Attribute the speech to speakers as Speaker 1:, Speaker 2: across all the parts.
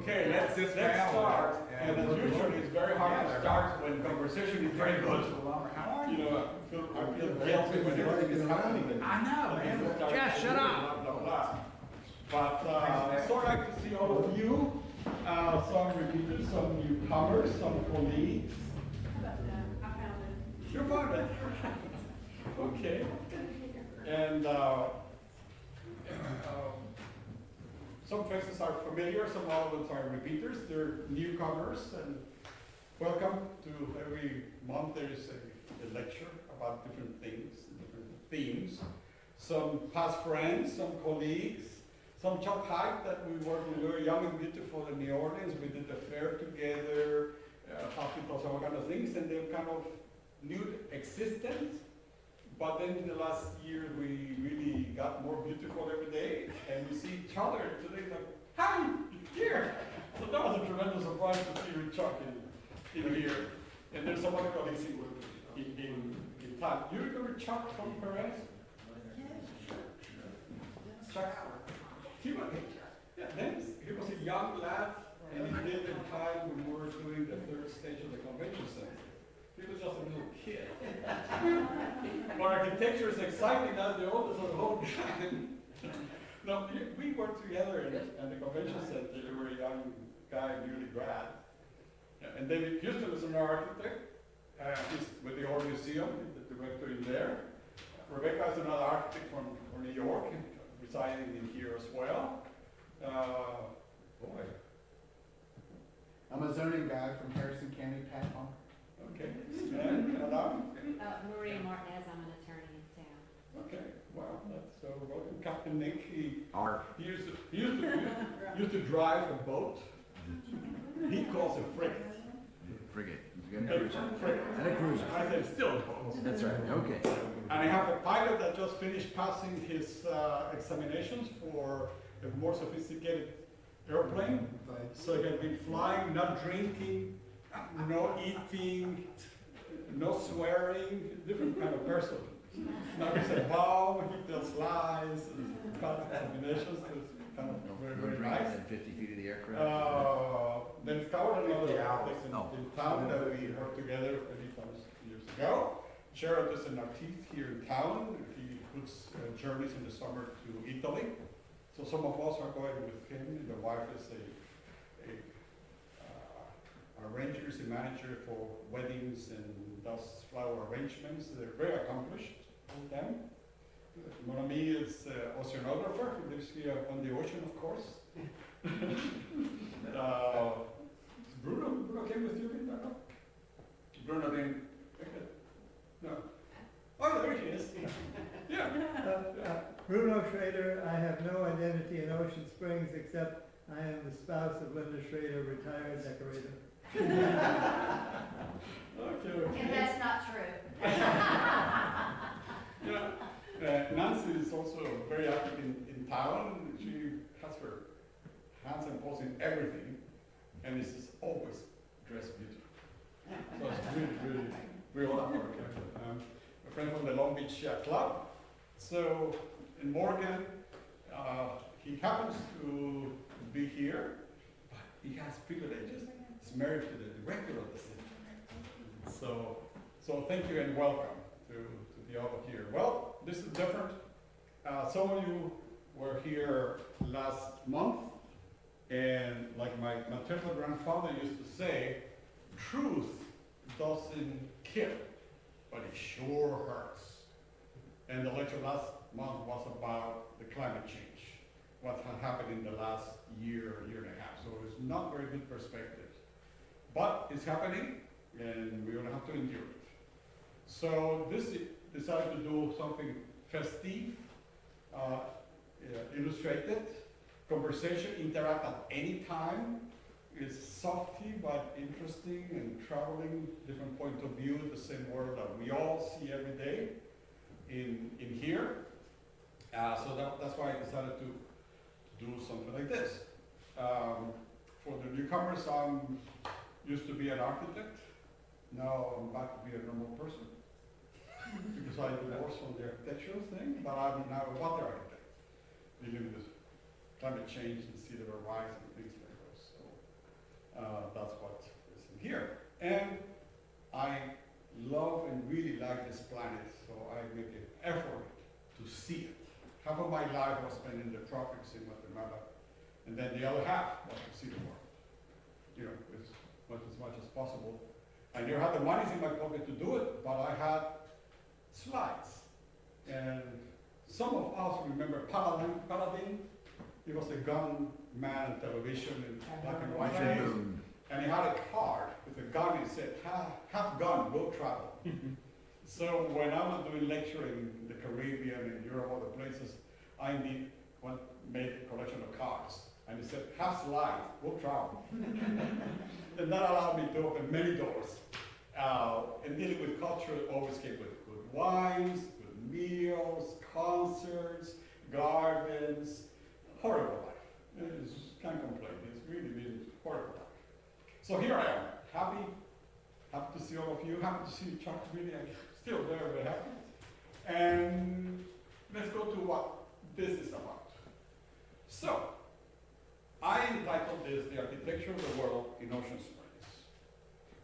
Speaker 1: Okay, let's start. And as usual, it's very hard to start when conversation is very good. You know, I feel guilty when everything is happening.
Speaker 2: I know, man. Jeff, shut up.
Speaker 1: Blah, blah, blah. But I'd so like to see all of you. Some repeaters, some newcomers, some colleagues.
Speaker 3: I found it.
Speaker 1: You found it. Okay. And some faces are familiar, some of them are repeaters. They're newcomers, and welcome to every month there is a lecture about different things, different themes. Some past friends, some colleagues, some Chuck Hyde that we worked with. We were young and beautiful in New Orleans. We did the fair together, hospitals, all kind of things, and they kind of knew existence. But then in the last year, we really got more beautiful every day, and we see each other today like, hi, here. So that was a tremendous surprise to see you, Chuck, in here. And there's some other colleagues in town. You remember Chuck from Perez? Chuck? He was a young lad, and he lived in time when we were doing the third stage of the convention center. He was just a little kid. But architecture is exciting as the oldest of the whole gang. No, we worked together in the convention center. You were a young guy, newly grad. And David Houston is an architect. He's with the Art Museum, the director in there. Rebecca is another architect from New York, residing in here as well. Boy.
Speaker 4: I'm a zoning guy from Harrison County, Pat Palmer.
Speaker 1: Okay. And Adam?
Speaker 3: Maria Martinez, I'm an attorney in town.
Speaker 1: Okay. Wow. That's welcome, Captain Nick. He used to drive a boat. He calls it frigate.
Speaker 2: Frigate. And a cruiser.
Speaker 1: I said still a boat.
Speaker 2: That's right. Okay.
Speaker 1: And I have a pilot that just finished passing his examinations for a more sophisticated airplane. So he has been flying, not drinking, no eating, no swearing, different kind of person. Now he's a bomb, he tells lies, passed examinations, it's kind of very, very nice.
Speaker 2: 50 feet of the aircraft.
Speaker 1: Then Scott, another architect in town that we worked together many times years ago. Gerald is an artist here in town. He puts journeys in the summer to Italy. So some of us are going with him. The wife is a arranger, is a manager for weddings and does flower arrangements. They're very accomplished, all of them. Mon ami is an oceanographer. He lives here on the ocean, of course. Bruno came with you, Bruno? Bruno didn't. No. Oh, there he is. Yeah.
Speaker 5: Bruno Schrader, I have no identity in Ocean Springs except I am the spouse of Linda Schrader, retired decorator.
Speaker 1: Okay.
Speaker 3: And that's not true.
Speaker 1: Yeah. Nancy is also very active in town. She has her hands and paws in everything, and is always dressed beautifully. So it's really, really well work. A friend from the Long Beach Club. So in Morgan, he happens to be here, but he has privileges. He's married to the director of the city. So thank you and welcome to the all of here. Well, this is different. Some of you were here last month, and like my maternal grandfather used to say, truth doesn't kill, but it sure hurts. And the lecture last month was about the climate change, what had happened in the last year and a half. So it's not very good perspective. But it's happening, and we're gonna have to endure it. So this decided to do something festive, illustrated, conversation, interact at any time. It's softy but interesting and traveling different point of view, the same world that we all see every day in here. So that's why I decided to do something like this. For the newcomers, I used to be an architect. Now I'm back to be a normal person because I divorced from the architectural thing, but I'm now a water architect, dealing with climate change and sea level rise and things like those. So That's what is in here. And I love and really like this planet, so I make an effort to see it. Half of my life was spent in the tropics in Guatemala, and then the other half was to see the world. You know, as much as possible. I never had the money in my pocket to do it, but I had slides. And some of us remember Paladin. He was a gun man on television in black and white days.
Speaker 2: Boom.
Speaker 1: And he had a card with a gun. He said, have gun, will travel. So when I was doing lecturing in the Caribbean and Europe, other places, I made a collection of cards. And he said, have slides, we'll travel. And that allowed me to open many doors. And dealing with culture always came with good wines, good meals, concerts, gardens, horrible life. It's can't complain. It's really been horrible life. So here I am, happy to see all of you, happy to see Chuck. Really, I'm still very happy. And let's go to what this is about. So, I entitled this The Architecture of the World in Ocean Springs.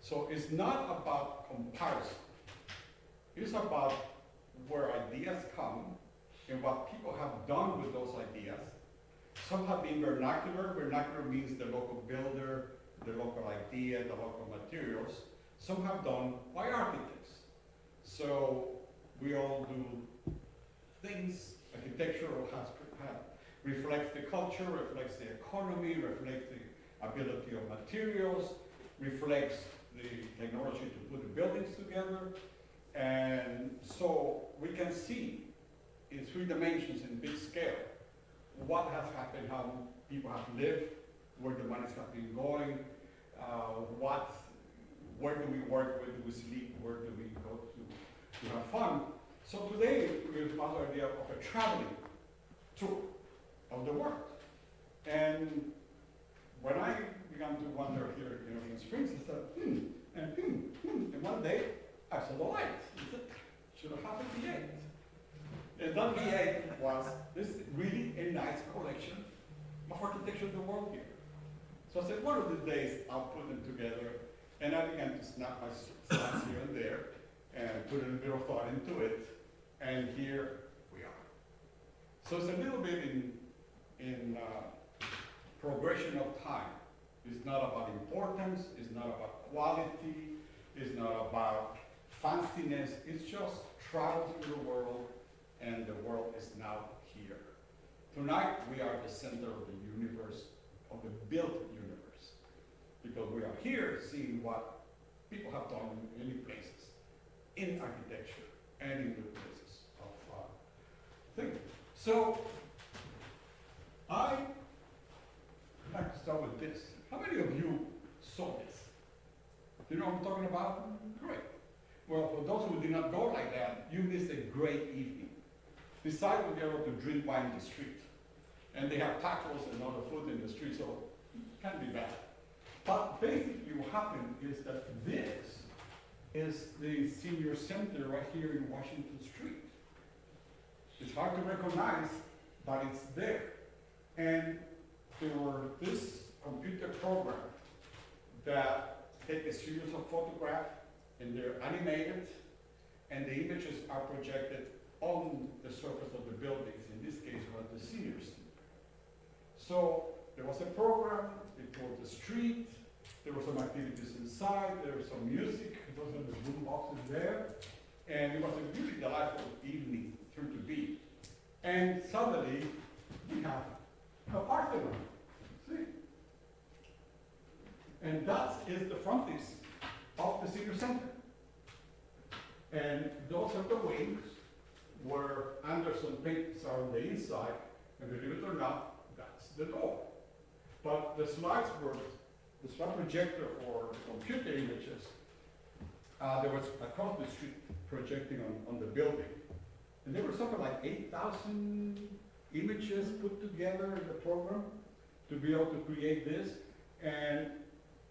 Speaker 1: So it's not about comparison. It's about where ideas come and what people have done with those ideas. Some have been vernacular. Vernacular means the local builder, the local idea, the local materials. Some have done by architects. So we all do things. Architecture reflects the culture, reflects the economy, reflects the ability of materials, reflects the technology to put the buildings together. And so we can see in 3 dimensions in big scale what has happened, how people have lived, where the monies have been going, where do we work, where do we sleep, where do we go to have fun. So today we have the idea of a traveling tour of the world. And when I began to wander here in Ocean Springs, I said, and one day I saw the light. I said, should have happened V8. And that V8 was this really a nice collection of architecture of the world here. So I said, one of the days I'll put them together, and I began to snap my slides here and there, and put a little bit of thought into it, and here we are. So it's a little bit in progression of time. It's not about importance, it's not about quality, it's not about fanciness, it's just travel through the world, and the world is now here. Tonight, we are the center of the universe, of the built universe, because we are here seeing what people have done in many places, in architecture and in the places of thinking. So, I'd like to start with this. How many of you saw this? Do you know what I'm talking about? Great. Well, for those who did not go like that, you missed a great evening. Besides, we were able to drink wine in the street. And they have tacos and other food in the street, so it can't be bad. But basically what happened is that this is the senior center right here in Washington Street. It's hard to recognize, but it's there. And there were this computer program that take a series of photographs, and they're animated, and the images are projected on the surface of the buildings. In this case, was the senior center. So there was a program, it toured the street, there were some activities inside, there was some music, it was in the boom boxes there, and it was a really delightful evening through to be. And suddenly, we have a Parthenon, see? And that is the frontis of the senior center. And those are the wings where Anderson paints are on the inside, and believe it or not, that's the door. But the slide projector for the computer images, there was across the street projecting on the building. And there were something like 8,000 images put together in the program to be able to create this. And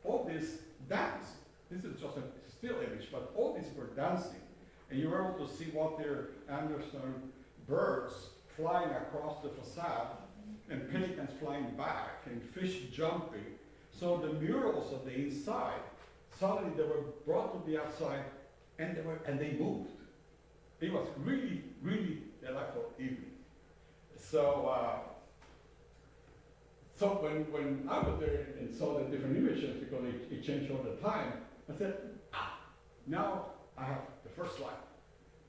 Speaker 1: all this dance, this is just a still image, but all these were dancing. And you were able to see what their Anderson birds flying across the facade, and pelicans flying back, and fish jumping. So the murals on the inside, suddenly they were brought to the outside, and they moved. It was really, really delightful evening. So, so when I was there and saw the different images, because it changed all the time, I said, now I have the first slide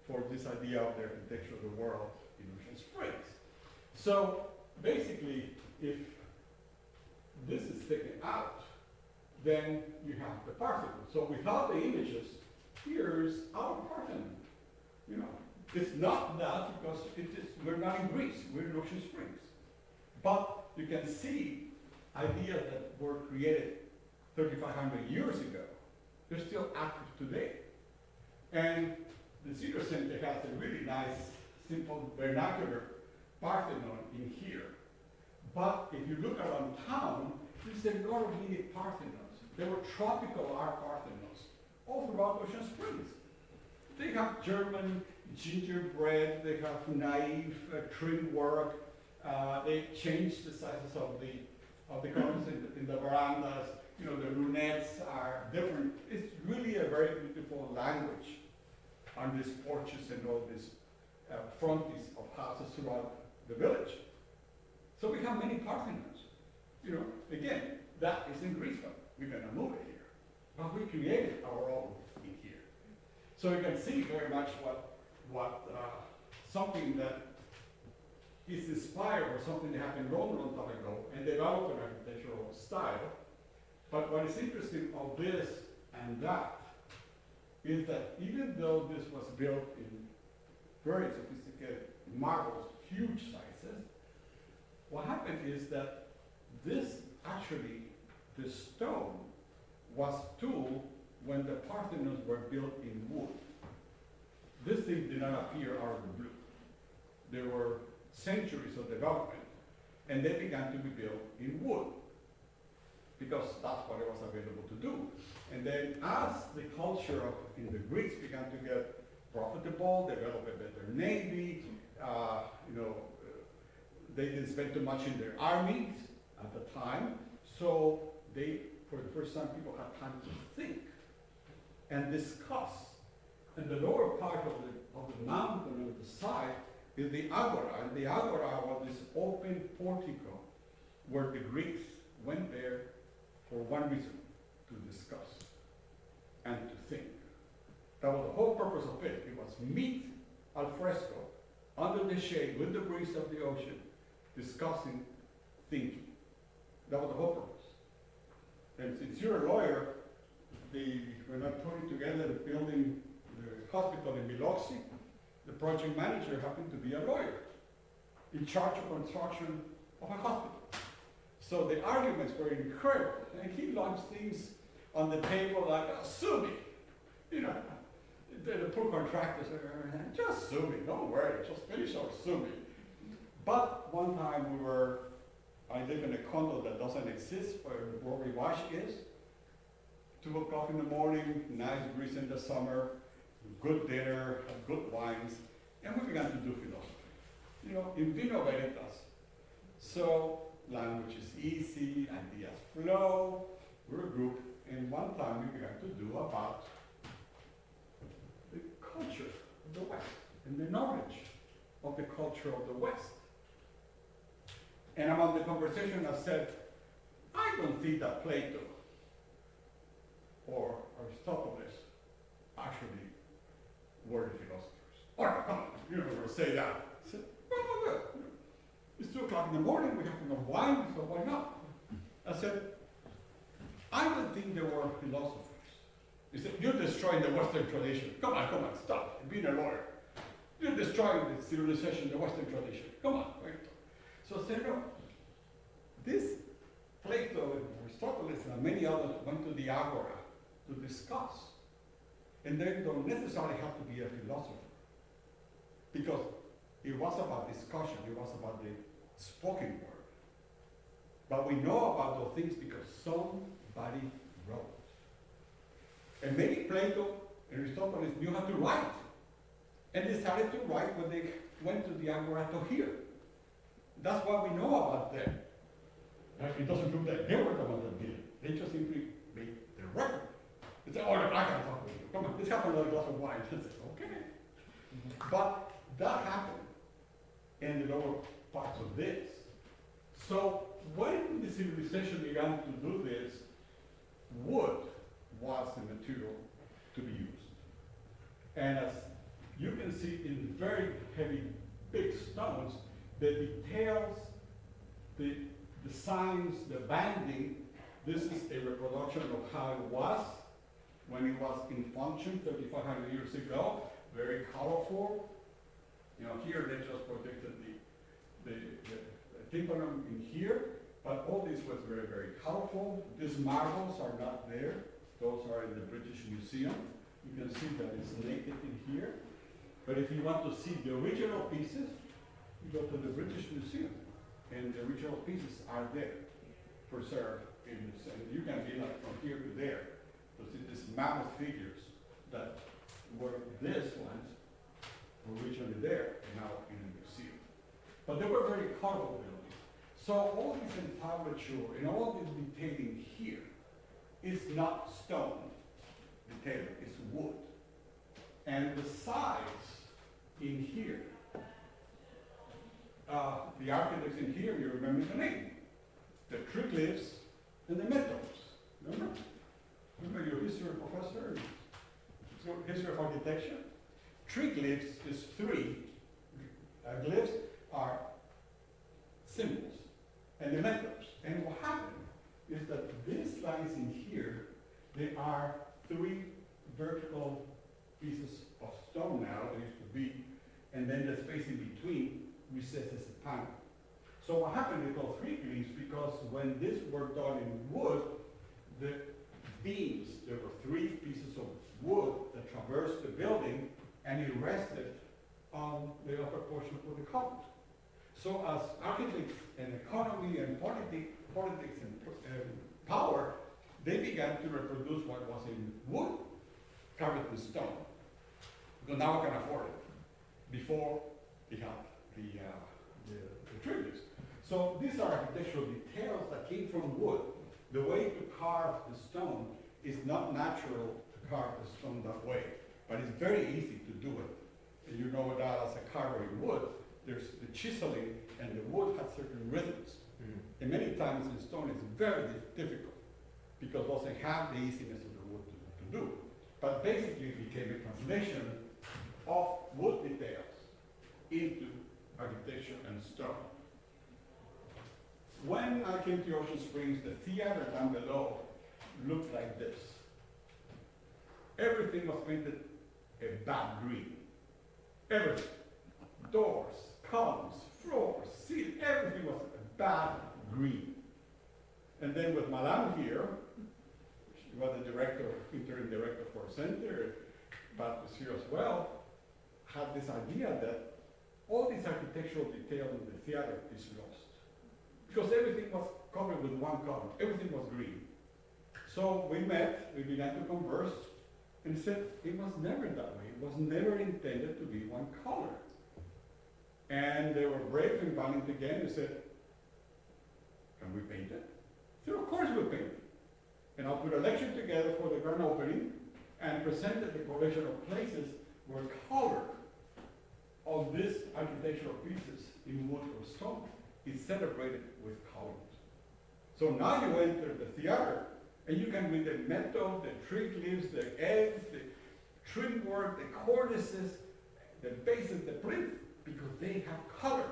Speaker 1: for this idea of the architecture of the world in Ocean Springs. So basically, if this is taken out, then you have the Parthenon. So without the images, here's our Parthenon. You know, it's not that because we're not in Greece, we're in Ocean Springs. But you can see ideas that were created 3,500 years ago. They're still active today. And the Cedar Center has a really nice, simple vernacular Parthenon in here. But if you look around town, there's a lot of mini Parthenons. They were tropical art Parthenons all throughout Ocean Springs. They have German gingerbread, they have naive trim work, they changed the sizes of the columns in the verandas. You know, the lunettes are different. It's really a very beautiful language on these porches and all these fronties of houses throughout the village. So we have many Parthenons. You know, again, that is in Greece, but we're gonna move it here. But we created our own in here. So you can see very much what something that is inspired or something that happened long time ago and developed an architectural style. But what is interesting of this and that is that even though this was built in very sophisticated marbles, huge sizes, what happened is that this actually, the stone was tooled when the Parthenons were built in wood. This thing did not appear out of the blue. There were centuries of development, and they began to be built in wood, because that's what it was available to do. And then as the culture in the Greeks began to get profitable, develop a better navy, they didn't spend too much in their armies at the time, so they, for the first time, people had time to think and discuss. And the lower part of the mountain on the side is the agora, and the agora was this open portico where the Greeks went there for one reason, to discuss and to think. That was the whole purpose of it. It was meet al fresco, under the shade, with the breeze of the ocean, discussing, thinking. That was the whole purpose. And since you're a lawyer, we're not putting together the building, the hospital in Biloxi, the project manager happened to be a lawyer in charge of construction of a hospital. So the arguments were incredible, and he launched things on the table like, sue me. You know, the poor contractors are, just sue me, don't worry, just finish or sue me. But one time I live in a condo that doesn't exist, where we wash is. 2 o'clock in the morning, nice breeze in the summer, good dinner, good wines, and we began to do philosophy. You know, in vino veritas. So language is easy, ideas flow, we're a group, and one time we began to do about the culture of the West and the knowledge of the culture of the West. And among the conversation I said, I don't think that Plato or Aristotle actually were the philosophers. All right, come on, you never say that. I said, well, it's 2 o'clock in the morning, we have enough wine, so why not? I said, I don't think they were philosophers. He said, you're destroying the Western tradition. Come on, stop, being a lawyer. You're destroying the civilization, the Western tradition. Come on, wait. So I said, no, this Plato and Aristotle and many others went to the agora to discuss. And they don't necessarily have to be a philosopher, because it was about discussion, it was about the spoken word. But we know about those things because somebody wrote. And maybe Plato and Aristotle knew how to write, and they started to write when they went to the agora to hear. That's what we know about them. It doesn't prove that they were the ones that did it. They just simply make the record. They say, oh, no, I can't talk with you. Come on, let's have another glass of wine. I said, okay. But that happened in the lower parts of this. So when the civilization began to do this, wood was the material to be used. And as you can see in very heavy, big stones, the details, the signs, the banding, this is a reproduction of how it was when it was in function 3,500 years ago. Very colorful. You know, here they just protected the tympanum in here, but all this was very, very colorful. These marbles are not there. Those are in the British Museum. You can see that it's naked in here. But if you want to see the original pieces, you go to the British Museum, and the original pieces are there, preserved in this. And you can be like from here to there to see these mammoth figures that were this ones originally there, and now in the museum. But they were very colorful buildings. So all this entablature and all this detailing here is not stone detailing, it's wood. And the sides in here, the architects in here, you remember the name, the triglyphs and the metals. Remember your history professor? History of architecture? Triglyphs is three. Glyphs are symbols, and the metals. And what happened is that these lines in here, they are three vertical pieces of stone now, there used to be, and then the space in between recesses a panel. So what happened, they call three glyphs because when this were done in wood, the beams, there were three pieces of wood that traversed the building and it rested on the upper portion of the column. So as architects and economy and politics and power, they began to reproduce what was in wood, carved in stone. Because now I can afford it. Before they had the triglyphs. So these are architectural details that came from wood. The way to carve the stone is not natural to carve the stone that way, but it's very easy to do it. And you know that as a carver in wood, there's the chiseling, and the wood has certain rhythms. And many times in stone it's very difficult because it doesn't have the easiness of the wood to do. But basically it became a translation of wood details into architecture and stone. When I came to Ocean Springs, the theater down below looked like this. Everything was painted a bad green. Everything. Doors, columns, floors, ceiling, everything was a bad green. And then with Madame here, she was the director, interim director for a center, but was here as well, had this idea that all this architectural detail in the theater is lost. Because everything was covered with one color, everything was green. So we met, we began to converse, and said it was never that way. It was never intended to be one color. And they were brave and valiant again and said, can we paint it? I said, of course we'll paint it. And I'll put a lecture together for the grand opening and presented the collection of places where color of these architectural pieces in wood or stone is celebrated with colors. So now you enter the theater and you can read the metal, the tree leaves, the eggs, the trim work, the cornices, the bases, the plinth, because they have color.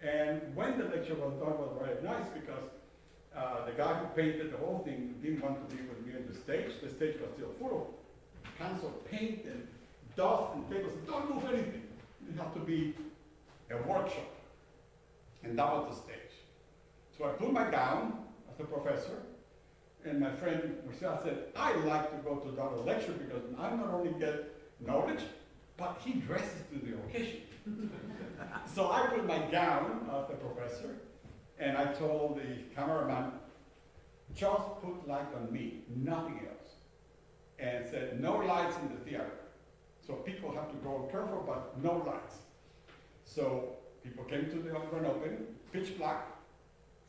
Speaker 1: And when the lecture was done, it was very nice because the guy who painted the whole thing didn't want to be with me on the stage. The stage was still full of cans of paint and dust and tables. Don't move anything. It had to be a workshop. And that was the stage. So I put my gown as a professor, and my friend Marcel said, I like to go to that lecture because I not only get knowledge, but he dresses to the occasion. So I put my gown as the professor, and I told the cameraman, just put light on me, nothing else. And said, no lights in the theater. So people have to go careful, but no lights. So people came to the grand opening, pitch black,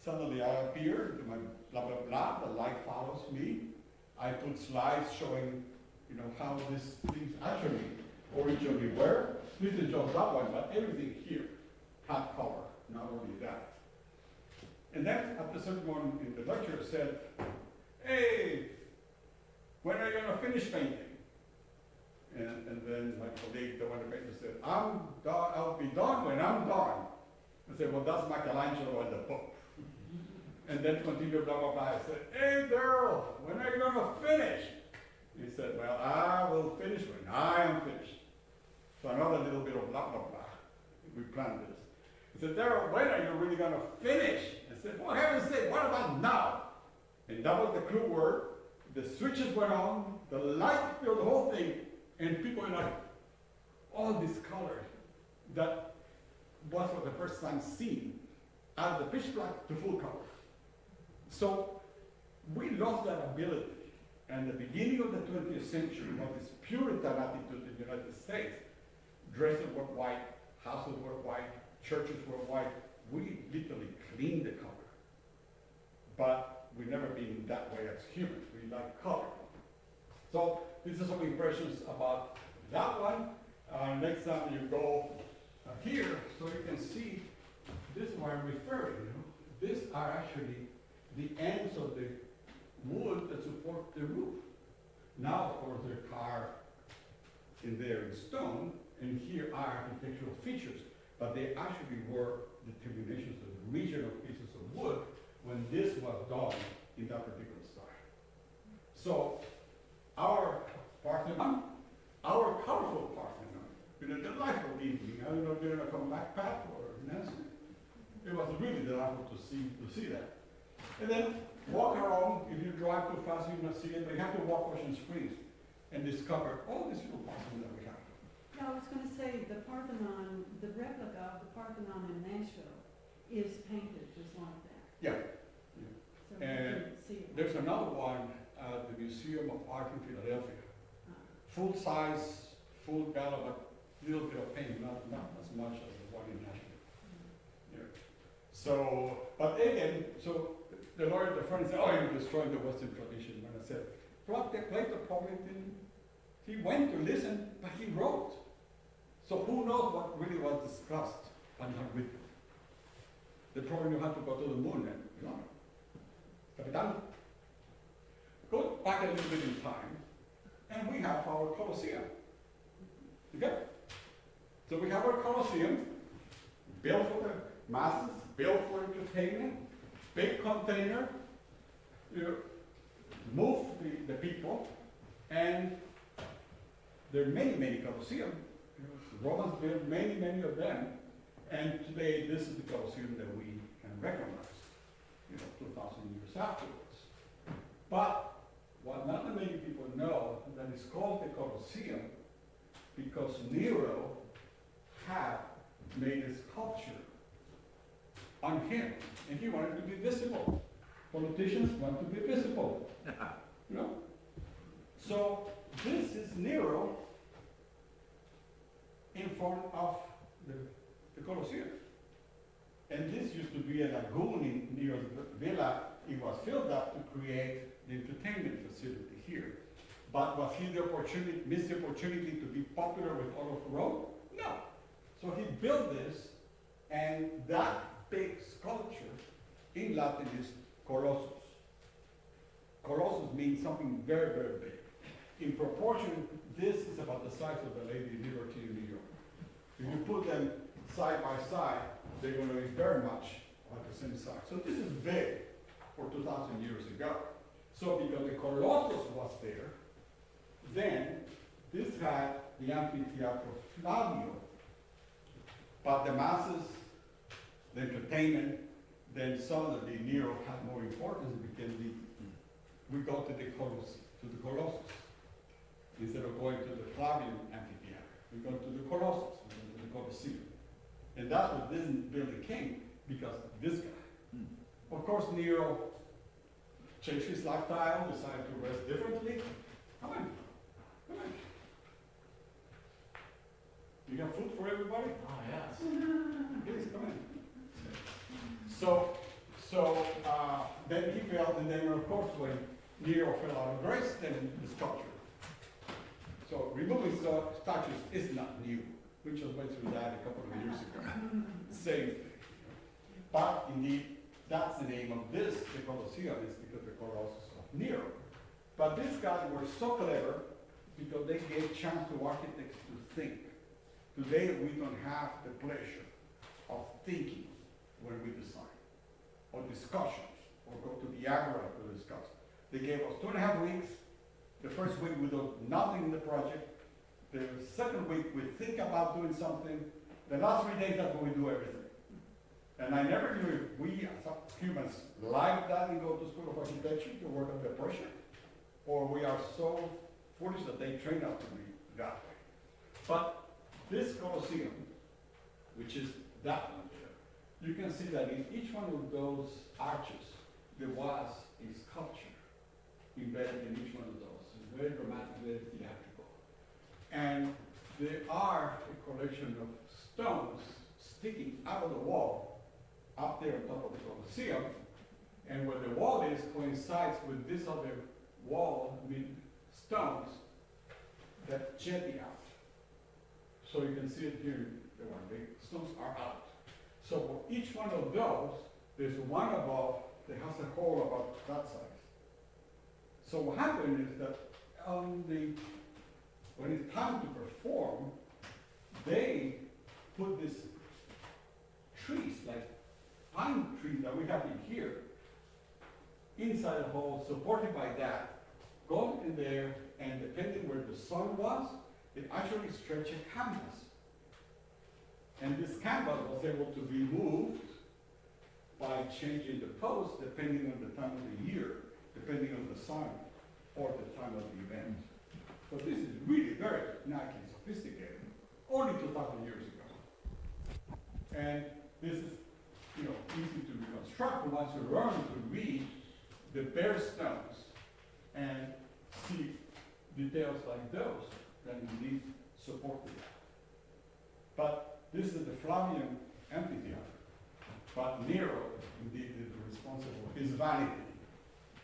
Speaker 1: Suddenly I appear, do my blah, blah, blah, the light follows me. I put slides showing, how these things actually originally were. This is just that one, but everything here had color, not only that. And then after someone in the lecture said, hey, when are you gonna finish painting? And then my colleague, the one who painted, said, I'll be done when I'm done. I said, well, that's Michelangelo and the Pope. And then continued blah, blah, blah. I said, hey, girl, when are you gonna finish? He said, well, I will finish when I am finished. So another little bit of blah, blah, blah. We planned this. He said, Daryl, when are you really gonna finish? I said, well, heaven's sake, what about now? And that was the clue word. The switches went on, the light filled the whole thing, and people were like, all this color that was for the first time seen out of the pitch black to full color. So we lost that ability. And the beginning of the 20th century was this Puritan attitude in the United States. Dresses were white, houses were white, churches were white. We literally cleaned the color. But we've never been that way as humans. We like color. So these are some impressions about that one. Next time you go here, so you can see this is what I'm referring to. These are actually the ends of the wood that support the roof. Now, of course, they're carved in there in stone, and here are architectural features, but they actually were determinations of the regional pieces of wood when this was done in that particular style. So, our Parthenon, our colorful Parthenon, the life of evening, I don't know if you're gonna come back, Pat or Nancy. It was really delightful to see that. And then walk around. If you drive too fast, you will not see it. But you have to walk Ocean Springs and discover all these little Parthenon that we have.
Speaker 6: No, I was going to say the Parthenon, the replica of the Parthenon in Nashville is painted just like that.
Speaker 1: Yeah.
Speaker 6: So you
Speaker 1: And
Speaker 6: can see it.
Speaker 1: there's another one at the Museum of Art in Philadelphia. Full size, full color, but little bit of paint, not as much as the one in Nashville. Yeah. So, but again, so the lawyer, the friend said, oh, you're destroying the Western tradition. And I said, Plato probably didn't. He went to listen, but he wrote. So who knows what really was discussed and not written. They probably knew how to go to the moon and, Capitan. Go back a little bit in time, and we have our Colosseum. Okay? So we have our Colosseum, built for the masses, built for entertainment, big container, you move the people, and there are many Colosseum. The Romans built many of them, and today this is the Colosseum that we can recognize, 2,000 years afterwards. But what not many people know, that it's called the Colosseum because Nero had made a sculpture on him, and he wanted to be visible. Politicians want to be visible, So this is Nero in front of the Colosseum. And this used to be a lagoon in Nero's villa. It was filled up to create the entertainment facility here. But was he missed the opportunity to be popular with all of Rome? No. So he built this, and that big sculpture in Latin is Colossus. Colossus means something very big. In proportion, this is about the size of the Lady Liberty in New York. If you put them side by side, they're going to be very much like the same size. So this is big for 2,000 years ago. So because the Colossus was there, then this had the Amphitheater Flavio. But the masses, the entertainment, then suddenly Nero had more importance because we go to the Colossus. Instead of going to the Flavian Amphitheater, we go to the Colossus, we go to the Colosseum. And that's what this building came, because this guy. Of course, Nero changed his lifestyle, decided to rest differently. Come on. You got food for everybody?
Speaker 7: Oh, yes.
Speaker 1: Please, come in. So, then he fell, and then of course when Nero fell out of grace, then the sculpture. So removing statues is not new. We just went through that a couple of years ago. Same thing. But indeed, that's the name of this, the Colosseum, is because the Colossus of Nero. But these guys were so clever because they gave chance to architects to think. Today, we don't have the pleasure of thinking when we design, or discussions, or go to the agora to discuss. They gave us 2.5 weeks. The first week we do nothing in the project. The second week we think about doing something. The last 3 days, that's when we do everything. And I never knew if we as humans like that and go to school of architecture to work under pressure, or we are so foolish that they train us to be that way. But this Colosseum, which is that one there, you can see that in each one of those arches, there was a sculpture embedded in each one of those. It's very dramatic, very theatrical. And there are a collection of stones sticking out of the wall up there on top of the Colosseum, and where the wall is coincides with this other wall with stones that jetty out. So you can see it here, the one, the stones are out. So for each one of those, there's one above that has a hole about that size. So what happened is that when it's time to perform, they put these trees, like pine trees that we have in here, inside the hole, supported by that, go in there, and depending where the sun was, it actually stretched a canvas. And this canvas was able to be moved by changing the post depending on the time of the year, depending on the sun or the time of the event. So this is really very nicely sophisticated, only 2,000 years ago. And this is, easy to reconstruct once you learn to read the bare stones and see details like those that indeed support that. But this is the Flavian amphitheater. But Nero, indeed, is responsible, his vanity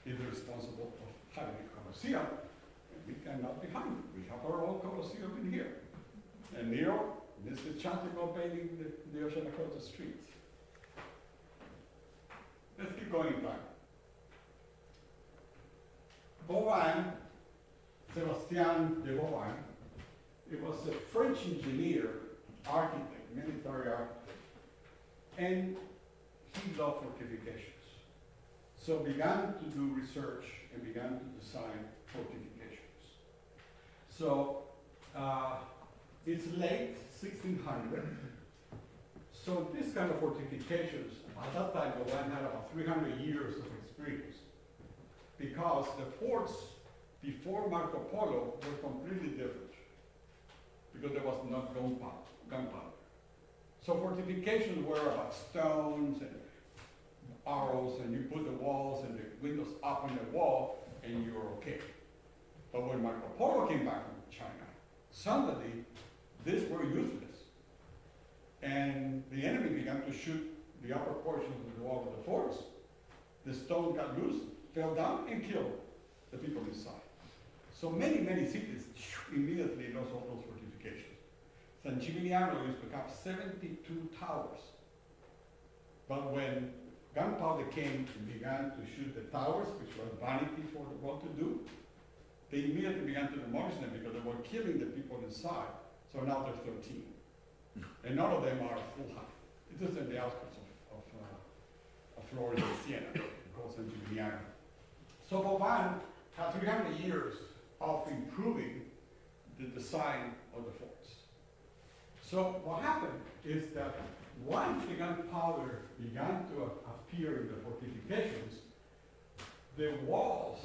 Speaker 1: is responsible for having a Colosseum, and we cannot be hungry. We have our own Colosseum in here. And Nero, this is Chantico painting the ocean across the streets. Let's keep going in time. Gough, Sebastian de Gough, it was a French engineer, architect, military architect, and he loved fortifications. So began to do research and began to design fortifications. So it's late 1600. So this kind of fortifications, at that time, the land had about 300 years of experience, because the forts before Marco Polo were completely different, because there was not gunpowder. So fortifications were about stones and arrows, and you put the walls and the windows up on the wall, and you're okay. But when Marco Polo came back from China, suddenly these were useless. And the enemy began to shoot the upper portions of the wall of the forts. The stone got loose, fell down, and killed the people inside. So many, many cities immediately lost all those fortifications. San Gimignano used to have 72 towers. But when gunpowder came and began to shoot the towers, which was vanity for the world to do, they immediately began to demolish them because they were killing the people inside. So now there's 13. And none of them are full height. It is in the outskirts of Florida and Siena, called San Gimignano. So Gough had 300 years of improving the design of the forts. So what happened is that once the gunpowder began to appear in the fortifications, the walls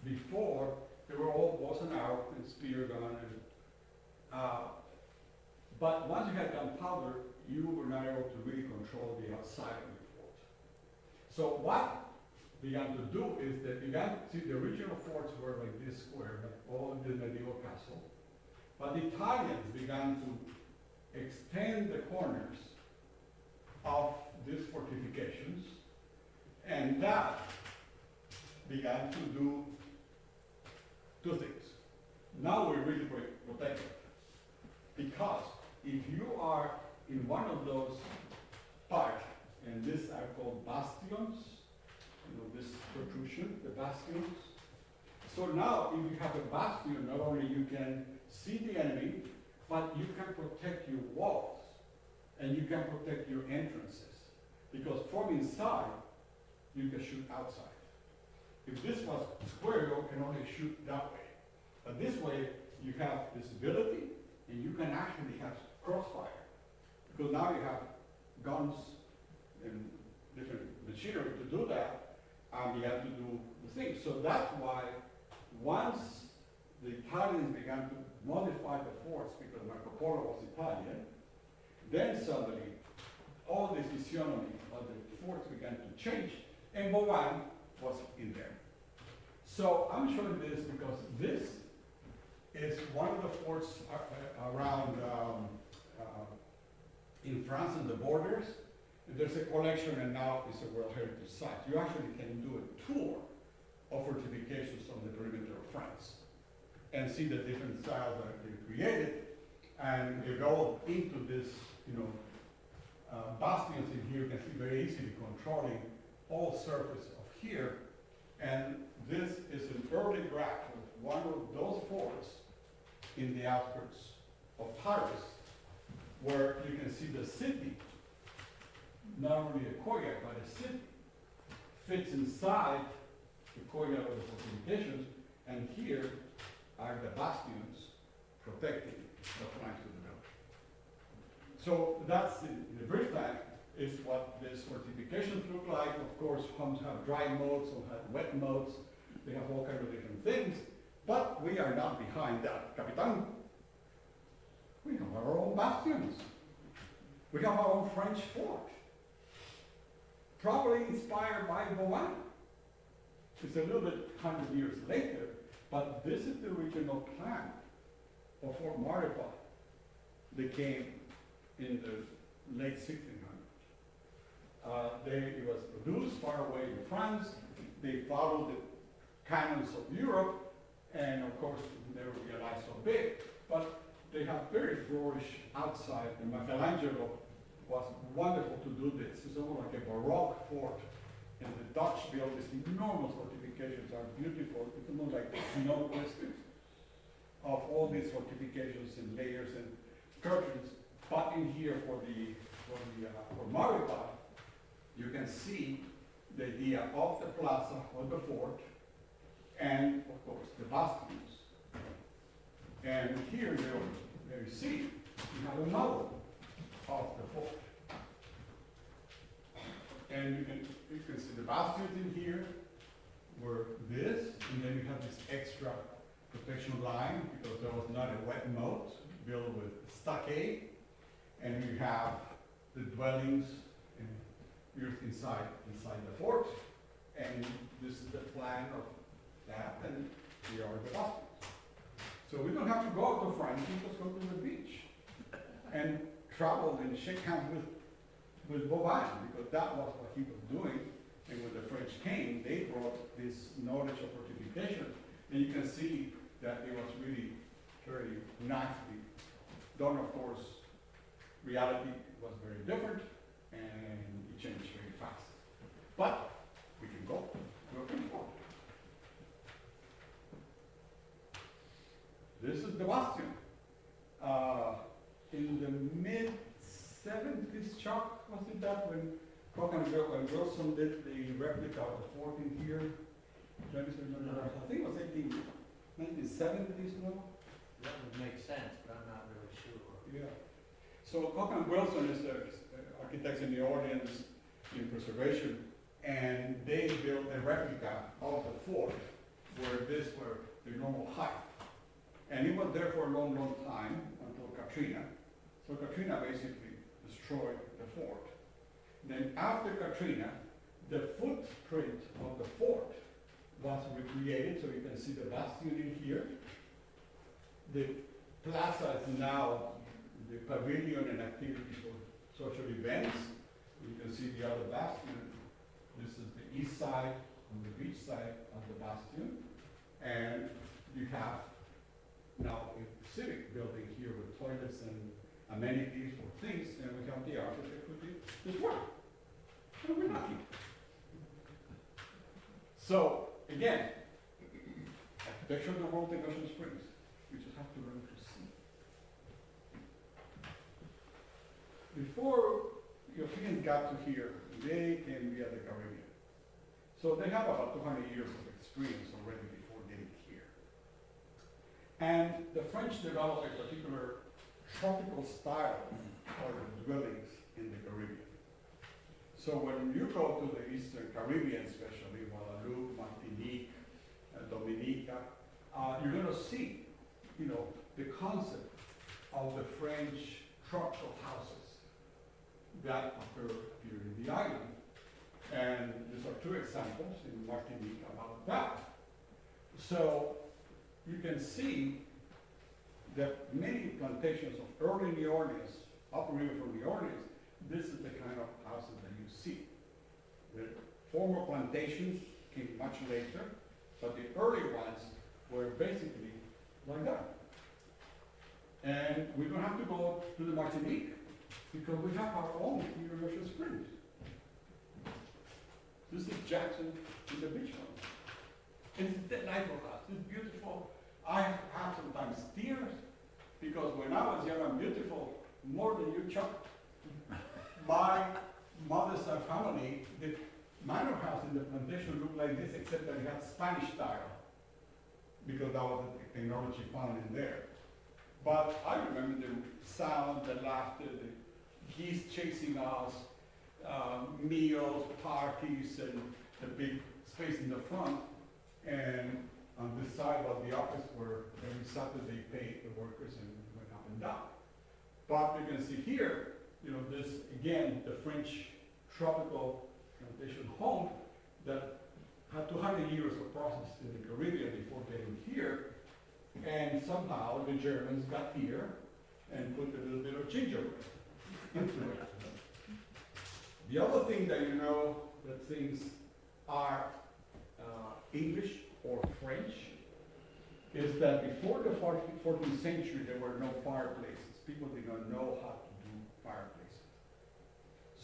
Speaker 1: before, they were all bows and arrow and spear gun, but once you had gunpowder, you were not able to really control the outside of the fort. So what began to do is that the original forts were like this square, like all in the medieval castle. But the Italians began to extend the corners of these fortifications And that began to do two things. Now we're really protected. Because if you are in one of those parks, and this are called bastions, you know, this protrusion, the bastions. So now, if you have a bastion, not only you can see the enemy, but you can protect your walls, and you can protect your entrances. Because from inside, you can shoot outside. If this was square, you can only shoot that way. But this way, you have visibility, and you can actually have crossfire. Because now you have guns and different machinery to do that, and you have to do the thing. So that's why once the Italians began to modify the forts, because Marco Polo was Italian, then suddenly all this physiognomy of the forts began to change, and Bovan was in there. So I'm showing this because this is one of the forts around in France on the borders. There's a collection, and now it's a World Heritage Site. You actually can do a tour of fortifications on the perimeter of France and see the different styles that they created. And you go into this, you know, bastions in here. You can see very easily controlling all surface of here. And this is an early graph of one of those forts in the outskirts of Paris, where you can see the city, not only a courtyard, but a city, fits inside the courtyard of the fortifications, and here are the bastions protecting the flanks of the building. So that's the brief plan, is what these fortifications look like. Of course, homes have dry modes, some have wet modes, they have all kinds of different things, but we are not behind that. Capitan, we have our own bastions. We have our own French fort, probably inspired by Bovan. It's a little bit 100 years later, but this is the original plan of Fort Maurepas that came in the late 1600s. It was produced far away in France. They followed the canons of Europe, and of course, never realized so big, but they have very flourish outside, and Michelangelo was wonderful to do this. It's almost like a Baroque fort, and the Dutch built these enormous fortifications, are beautiful. It's almost like snow clusters of all these fortifications and layers and curtains. But in here for Maurepas, you can see the idea of the plaza of the fort, and of course the bastions. And here you see, you have a model of the fort. And you can see the bastions in here were this, and then you have this extra protection line because there was not a wet moat built with stockade. And you have the dwellings inside the fort. And this is the plan of that, and here are the bastions. So we don't have to go to France, we just go to the beach and travel and shake hands with Bovan, because that was what he was doing. And when the French came, they brought this knowledge of fortification, and you can see that it was really very nicely done. Of course, reality was very different, and it changed very fast. But we can go looking forward. This is the bastion. In the mid-70s, Chuck, was it that, when Koch and Wilson did the replica of the fort in here? I think it was 1970s, no?
Speaker 7: That would make sense, but I'm not really sure.
Speaker 1: Yeah. So Koch and Wilson is the architects in the audience in preservation, and they built a replica of the fort where this were the normal height. And it was there for a long, long time until Katrina. So Katrina basically destroyed the fort. Then after Katrina, the footprint of the fort was recreated, so you can see the bastion in here. The plaza is now the pavilion and activities for social events. You can see the other bastion. This is the east side, on the beach side of the Bastion. And you have now a civic building here with toilets and amenities for things, and we have the architect with this one. And we're lucky. So, again, architecture of the world in Ocean Springs. We just have to learn to see. Before Europeans got to here, they came via the Caribbean. So they have about 200 years of experience already before getting here. And the French developed a particular tropical style for the dwellings in the Caribbean. So when you go to the Eastern Caribbean, especially Guadeloupe, Martinique, Dominica, you're going to see, the concept of the French tropical houses that occur here in the island. And these are two examples in Martinique about that. So you can see that many plantations of early New Orleans, upriver from New Orleans, this is the kind of houses that you see. The former plantations came much later, but the early ones were basically like that. And we don't have to go to the Martinique because we have our own here in Ocean Springs. This is Jackson in the beach front. It's a delightful house. It's beautiful. I have sometimes tears because when I was young and beautiful, more than you, Chuck, my mother's family, the manor house in the plantation looked like this, except that it had Spanish style, because that was the technology found in there. But I remember the sound, the laughter, the geese chasing us, meals, parties, and the big space in the front. And on this side was the office where every Saturday paid the workers and went up and down. But you can see here, this, again, the French tropical plantation home that had 200 years of process in the Caribbean before getting here. And somehow the Germans got here and put a little bit of gingerbread into it. The other thing that that things are English or French is that before the 14th century there were no fireplaces. People did not know how to do fireplaces.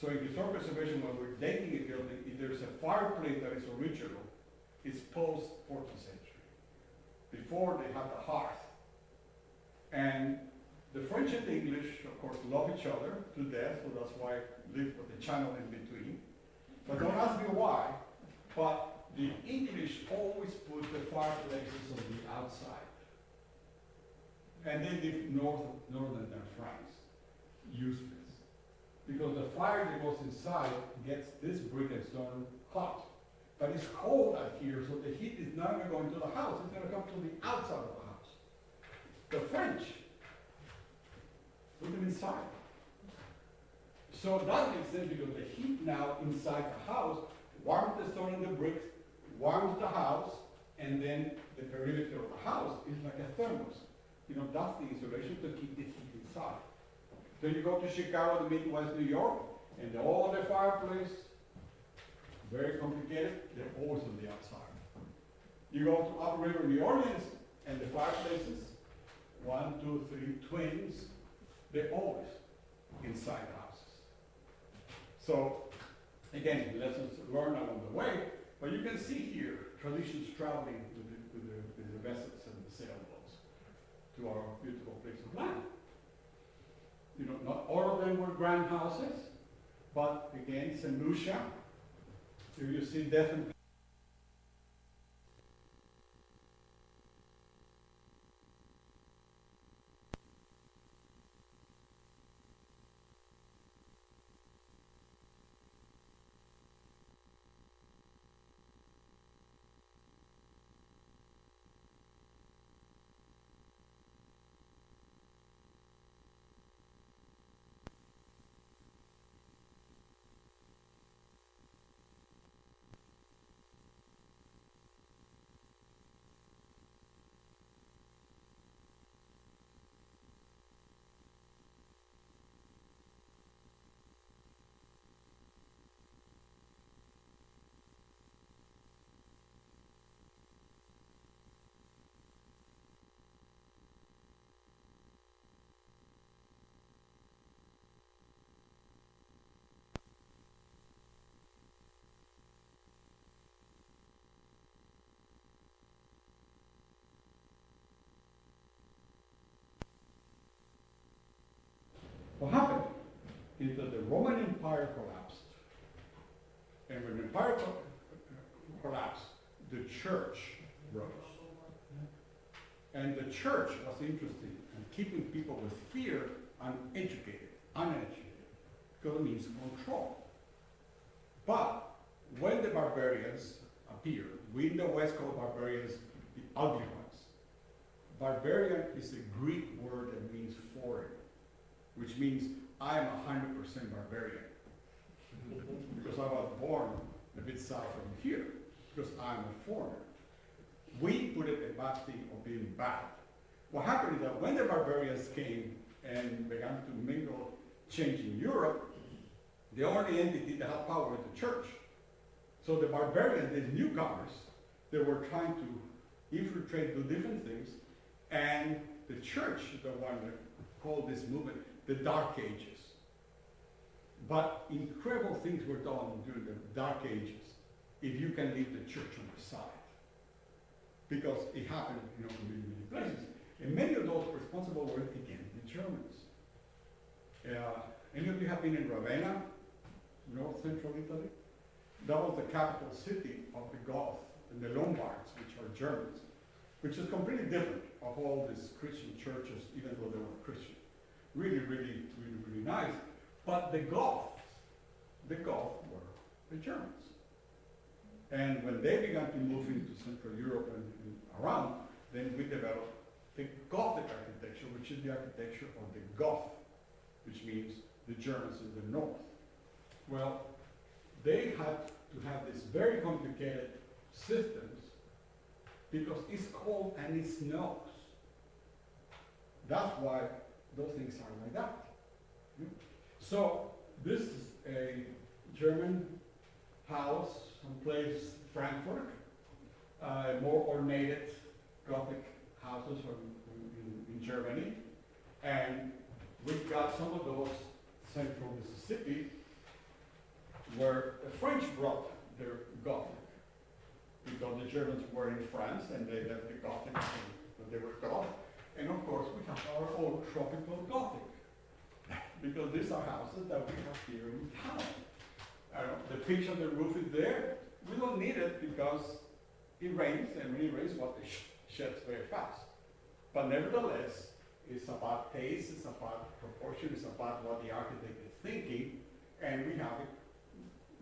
Speaker 1: So in historic preservation, when we're dating a building, if there's a fireplace that is original, it's post 14th century. Before they had the hearth. And the French and the English, of course, love each other to death, so that's why live with the channel in between. But don't ask me why, but the English always put the fireplaces on the outside. And they live northern than France, useless. Because the fire that goes inside gets this brick and stone hot. But it's cold out here, so the heat is not going to go into the house, it's going to come to the outside of the house. The French put them inside. So that makes sense because the heat now inside the house warms the stone and the bricks, warms the house, and then the perimeter of the house is like a thermos. That's the insulation to keep the heat inside. Then you go to Chicago, the Midwest, New York, and all the fireplace, very complicated, they're always on the outside. You go to upriver New Orleans, and the fireplaces, 1, 2, 3, twins, they're always inside the houses. So, again, lessons learned along the way, but you can see here traditions traveling with the vessels and the sailboats to our beautiful place of land. Not all of them were grand houses, but again, St. Lucia, here you see death and What happened is that the Roman Empire collapsed. And when the empire collapsed, the church rose. And the church was interested in keeping people with fear uneducated, because it means control. But when the barbarians appeared, we in the West call barbarians the ugly ones. Barbarian is a Greek word that means foreign, which means I am 100% barbarian. Because I was born a bit south from here, because I'm a foreigner. We put it a bad thing of being bad. What happened is that when the barbarians came and began to mingle, change in Europe, the only entity that had power was the church. So the barbarians, the newcomers, they were trying to infiltrate, do different things, and the church is the one that called this movement the Dark Ages. But incredible things were done during the Dark Ages if you can leave the church on the side. Because it happened, in many places. And many of those responsible were, again, the Germans. Any of you have been in Ravenna, north central Italy? That was the capital city of the Gough and the Lombards, which are Germans, which is completely different of all these Christian churches, even though they were Christian. Really, really, really, really nice. But the Goths were the Germans. And when they began to move into Central Europe and around, then we developed the Gothic architecture, which is the architecture of the Gough, which means the Germans in the north. Well, they had to have this very complicated systems because it's cold and it snows. That's why those things are like that. So this is a German house, someplace Frankfurt, more ornated Gothic houses in Germany, and we've got some of those central Mississippi where the French brought their Gothic because the Germans were in France and they left the Gothic when they were Goth. And of course we have our own tropical Gothic because these are houses that we have here in town. The pitch on the roof is there. We don't need it because it rains, and when it rains, it sheds very fast. But nevertheless, it's about taste, it's about proportion, it's about what the architect is thinking, and we have it.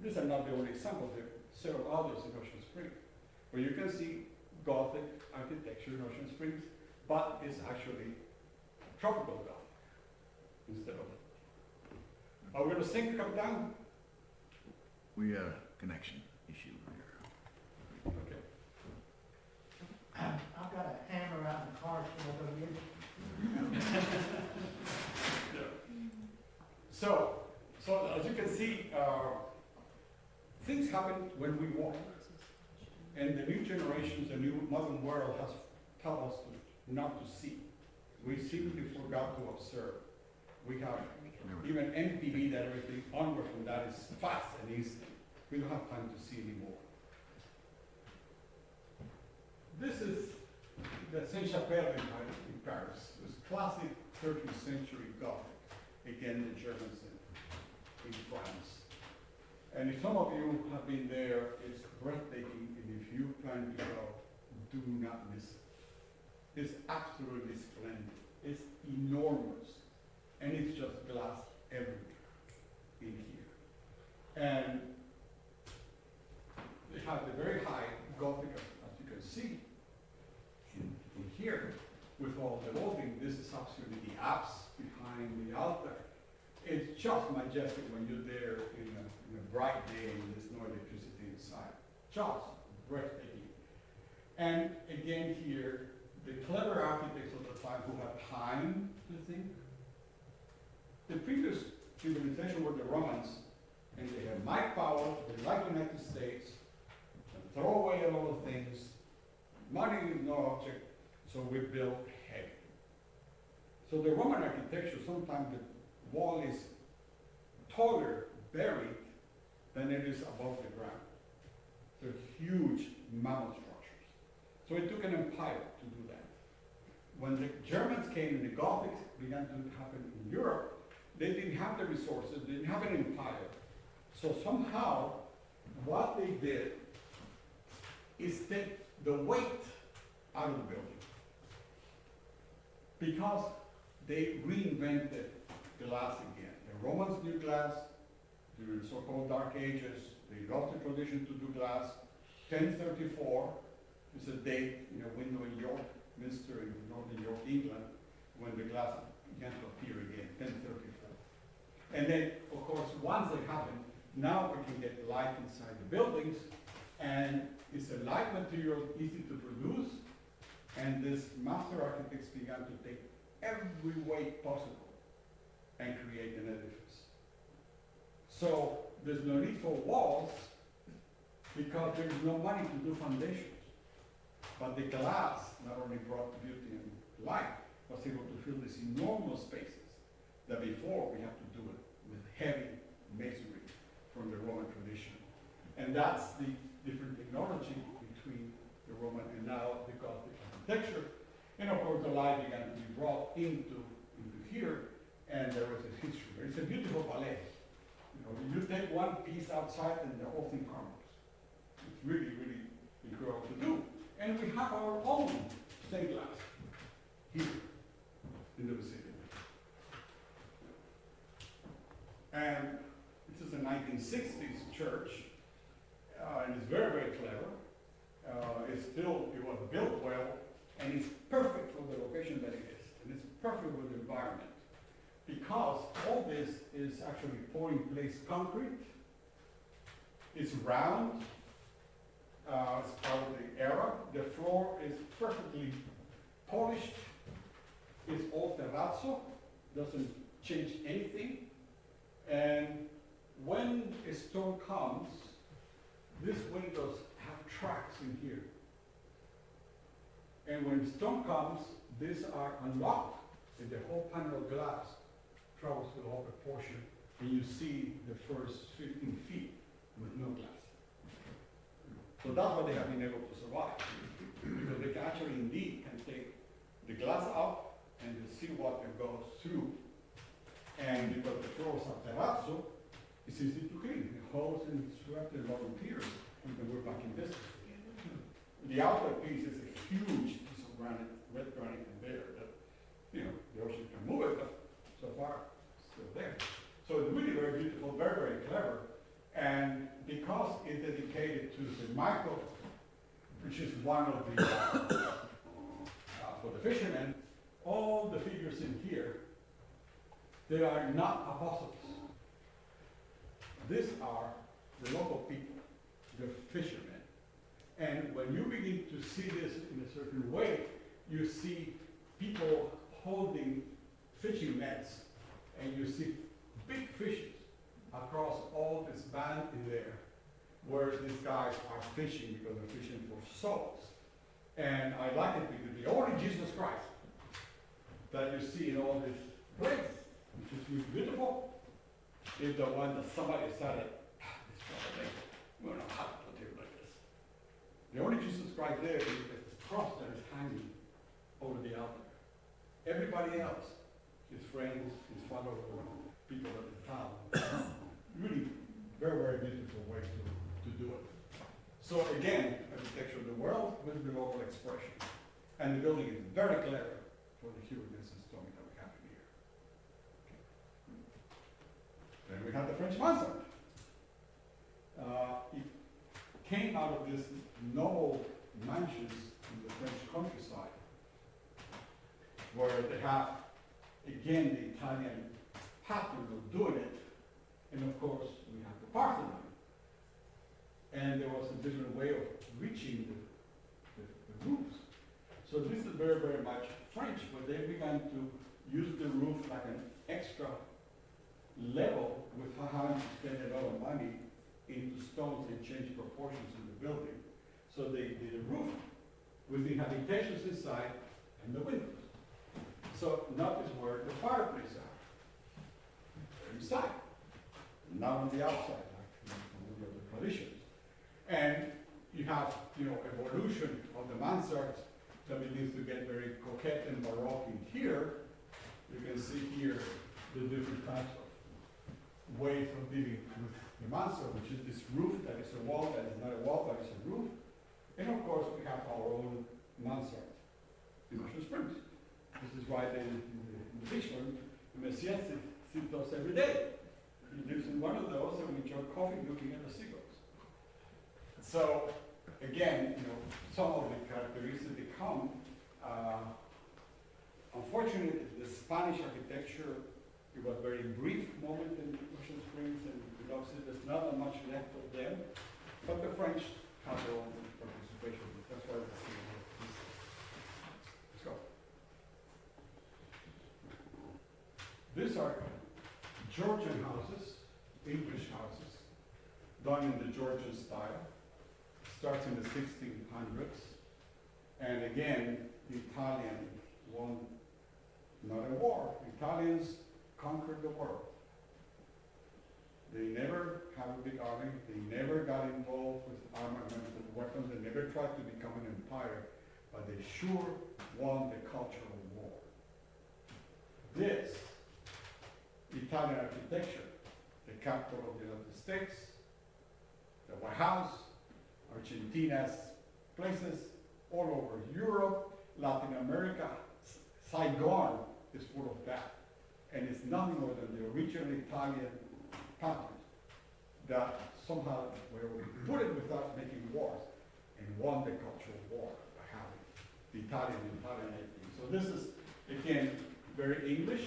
Speaker 1: These are not the only examples, there are several others in Ocean Springs, where you can see Gothic architecture in Ocean Springs, but it's actually tropical Gothic instead of. Are we going to sink, come down?
Speaker 2: We got a connection issue here.
Speaker 1: Okay.
Speaker 5: I've got a hammer out in the car, so I'm gonna get it.
Speaker 1: So as you can see, things happen when we walk. And the new generations, the new modern world has taught us not to see. We simply forgot to observe. We have even MTV that everything onward from that is fast and easy. We don't have time to see anymore. This is the Saint-Chapelle in Paris. It's classic 13th century Gothic. Again, the Germans in France. And if some of you have been there, it's breathtaking. And if you plan to go, do not miss it. It's absolutely splendid. It's enormous. And it's just glass everywhere in here. And they have the very high Gothic, as you can see in here, with all the vaulting. This is actually the apse behind the altar. It's just majestic when you're there in a bright day and there's no electricity inside. Just breathtaking. And again here, the clever architects of the time who had time to think. The previous civilization were the Romans, and they had might power, they like the United States, and throw away a lot of things. Money is no object, so we build heavy. So the Roman architecture, sometimes the wall is taller buried than it is above the ground. They're huge mammoth structures. So it took an empire to do that. When the Germans came and the Gothics began to happen in Europe, they didn't have the resources, they didn't have an empire. So somehow, what they did is take the weight out of the building. Because they reinvented glass again. The Romans knew glass during the so-called Dark Ages. They got the tradition to do glass. 1034 is a date in a window in York Minster in northern York, England, when the glass began to appear again, 1034. And then, of course, once it happened, now we can get light inside the buildings, and it's a light material, easy to produce, and this master architects began to take every weight possible and create an edifice. So there's no need for walls because there's no money to do foundations. But the glass not only brought beauty and light, was able to fill these enormous spaces that before we had to do it with heavy masonry from the Roman tradition. And that's the different technology between the Roman and now the Gothic architecture. And of course, the light began to be brought into here, and there was a history. It's a beautiful ballet. You know, you take one piece outside and the whole thing crumbles. It's really, really incredible to do. And we have our own stained glass here in the vicinity. And this is a 1960s church, and it's very, very clever. It was built well, and it's perfect for the location that it is, and it's perfect with the environment. Because all this is actually poured-in-place concrete. It's round. It's part of the era. The floor is perfectly polished. It's all terrazzo. Doesn't change anything. And when a storm comes, these windows have tracks in here. And when the storm comes, these are unlocked, and the whole panel of glass travels to the upper portion, and you see the first 15 feet with no glass. So that's why they have been able to survive, because they can actually indeed can take the glass up and you see what it goes through. And because the floors are terrazzo, it's easy to clean. The holes and swept and volunteers, and then we're back in business. The outer piece is a huge piece of granite, red granite in there that, you know, the ocean can move it, but so far, it's still there. So it's really very beautiful, very, very clever. And because it's dedicated to St. Michael, which is one of the, for the fishermen, all the figures in here, they are not apostles. These are the local people, the fishermen. And when you begin to see this in a certain way, you see people holding fishing nets, and you see big fishes across all this band in there, where these guys are fishing because they're fishing for souls. And I like it because the only Jesus Christ that you see in all this place, which is really beautiful, is the one that somebody decided, this probably, we don't know how to put it like this. The only Jesus Christ there is the cross that is hanging over the altar. Everybody else, his friends, his followers, people at the town. Really very, very beautiful way to do it. So again, architecture of the world with the local expression. And the building is very clever for the Huguenots and stone that we have here. Then we have the French mansard. It came out of these noble mansions in the French countryside, where they have, again, the Italian pattern of doing it. And of course, we have the Parthenon. And there was a different way of reaching the roofs. So this is very, very much French, but they began to use the roof like an extra level with having to spend a lot of money into stones and change proportions in the building. So they did a roof with the habitations inside and the windows. So notice where the fireplaces are. They're inside, not on the outside, like in the other traditions. And you have, evolution of the mansards that begins to get very coquette and baroque in here. You can see here the different types of ways of dealing with the mansard, which is this roof that is a wall, that is not a wall, but is a roof. And of course, we have our own mansard in Ocean Springs. This is why in the Richmond, the Messias sees those every day. He lives in one of those, and we enjoy coffee looking at the seagulls. So, again, some of the characteristics they come. Unfortunately, the Spanish architecture, it was a very brief moment in Ocean Springs, and obviously there's not that much left of them. But the French have their own participation. That's why we're seeing this. Let's go. These are Georgian houses, English houses, done in the Georgian style. Starts in the 1600s. And again, the Italian won not a war. Italians conquered the world. They never had a big army. They never got involved with armament and weapons. They never tried to become an empire, but they sure won the cultural war. This Italian architecture, the capital of the United States, the White House, Argentina's places, all over Europe, Latin America, Saigon is full of that. And it's nothing more than the original Italian pattern that somehow were put it without making wars and won the cultural war by having the Italian everything. So this is, again, very English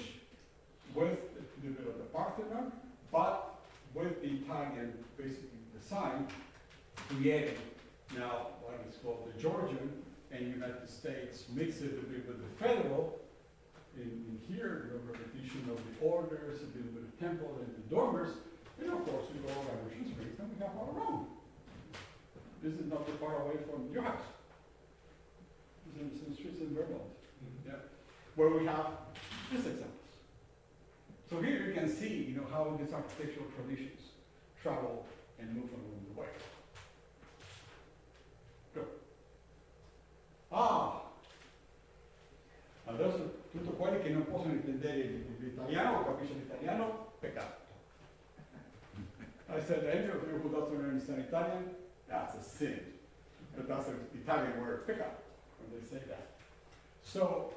Speaker 1: with a little bit of the Parthenon, but with the Italian basically design creating now what is called the Georgian, and United States mix it a bit with the federal. In here, you have repetition of the orders, a little bit of temple and the dormers, and of course we go around Ocean Springs and we have our own. This is not too far away from your house. It's in some streets in Vermont, where we have these examples. So here you can see, how these architectural traditions travel and move along the way. Adesso tutto quelli che non possono intendere l'italiano o capiscono l'italiano, peccato. I said, any of you who doesn't understand Italian, that's a sin. But that's an Italian word, peccato, when they say that. So,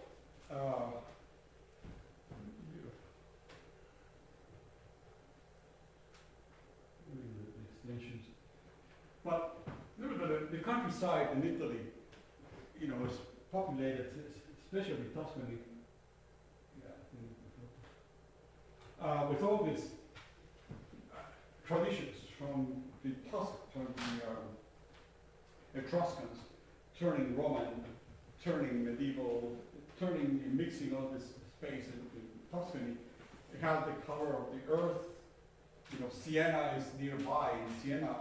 Speaker 1: extensions. But the countryside in Italy, is populated, especially Tuscany, with all these traditions from the Etruscans, turning Roman, turning medieval, mixing all this space in Tuscany. It has the color of the earth. Siena is nearby. In Siena,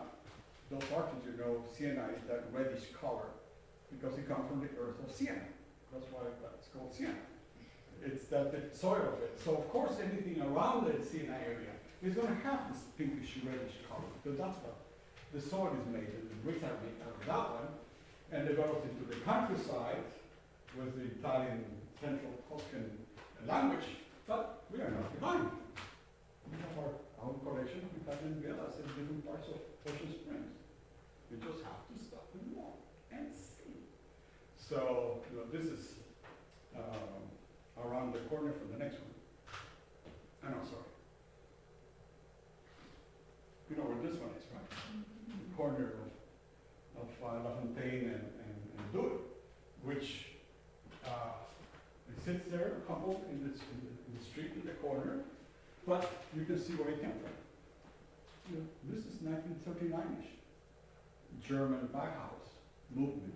Speaker 1: those architects, Siena is that reddish color because it comes from the earth of Siena. That's why it's called Siena. It's that the soil of it. So of course anything around the Siena area is going to have this pinkish reddish color because that's what the soil is made, and the bricks are made out of that one, and developed into the countryside with the Italian central Tuscan language. But we are not behind. We have our own collection of Italian villas in different parts of Ocean Springs. We just have to stop and walk and see. So, this is around the corner from the next one. Sorry. You know where this one is, right? The corner of La Fontaine and Dour, which it sits there, humbled in the street in the corner, but you can see where it came from. This is 1939-ish. German Bauhaus movement,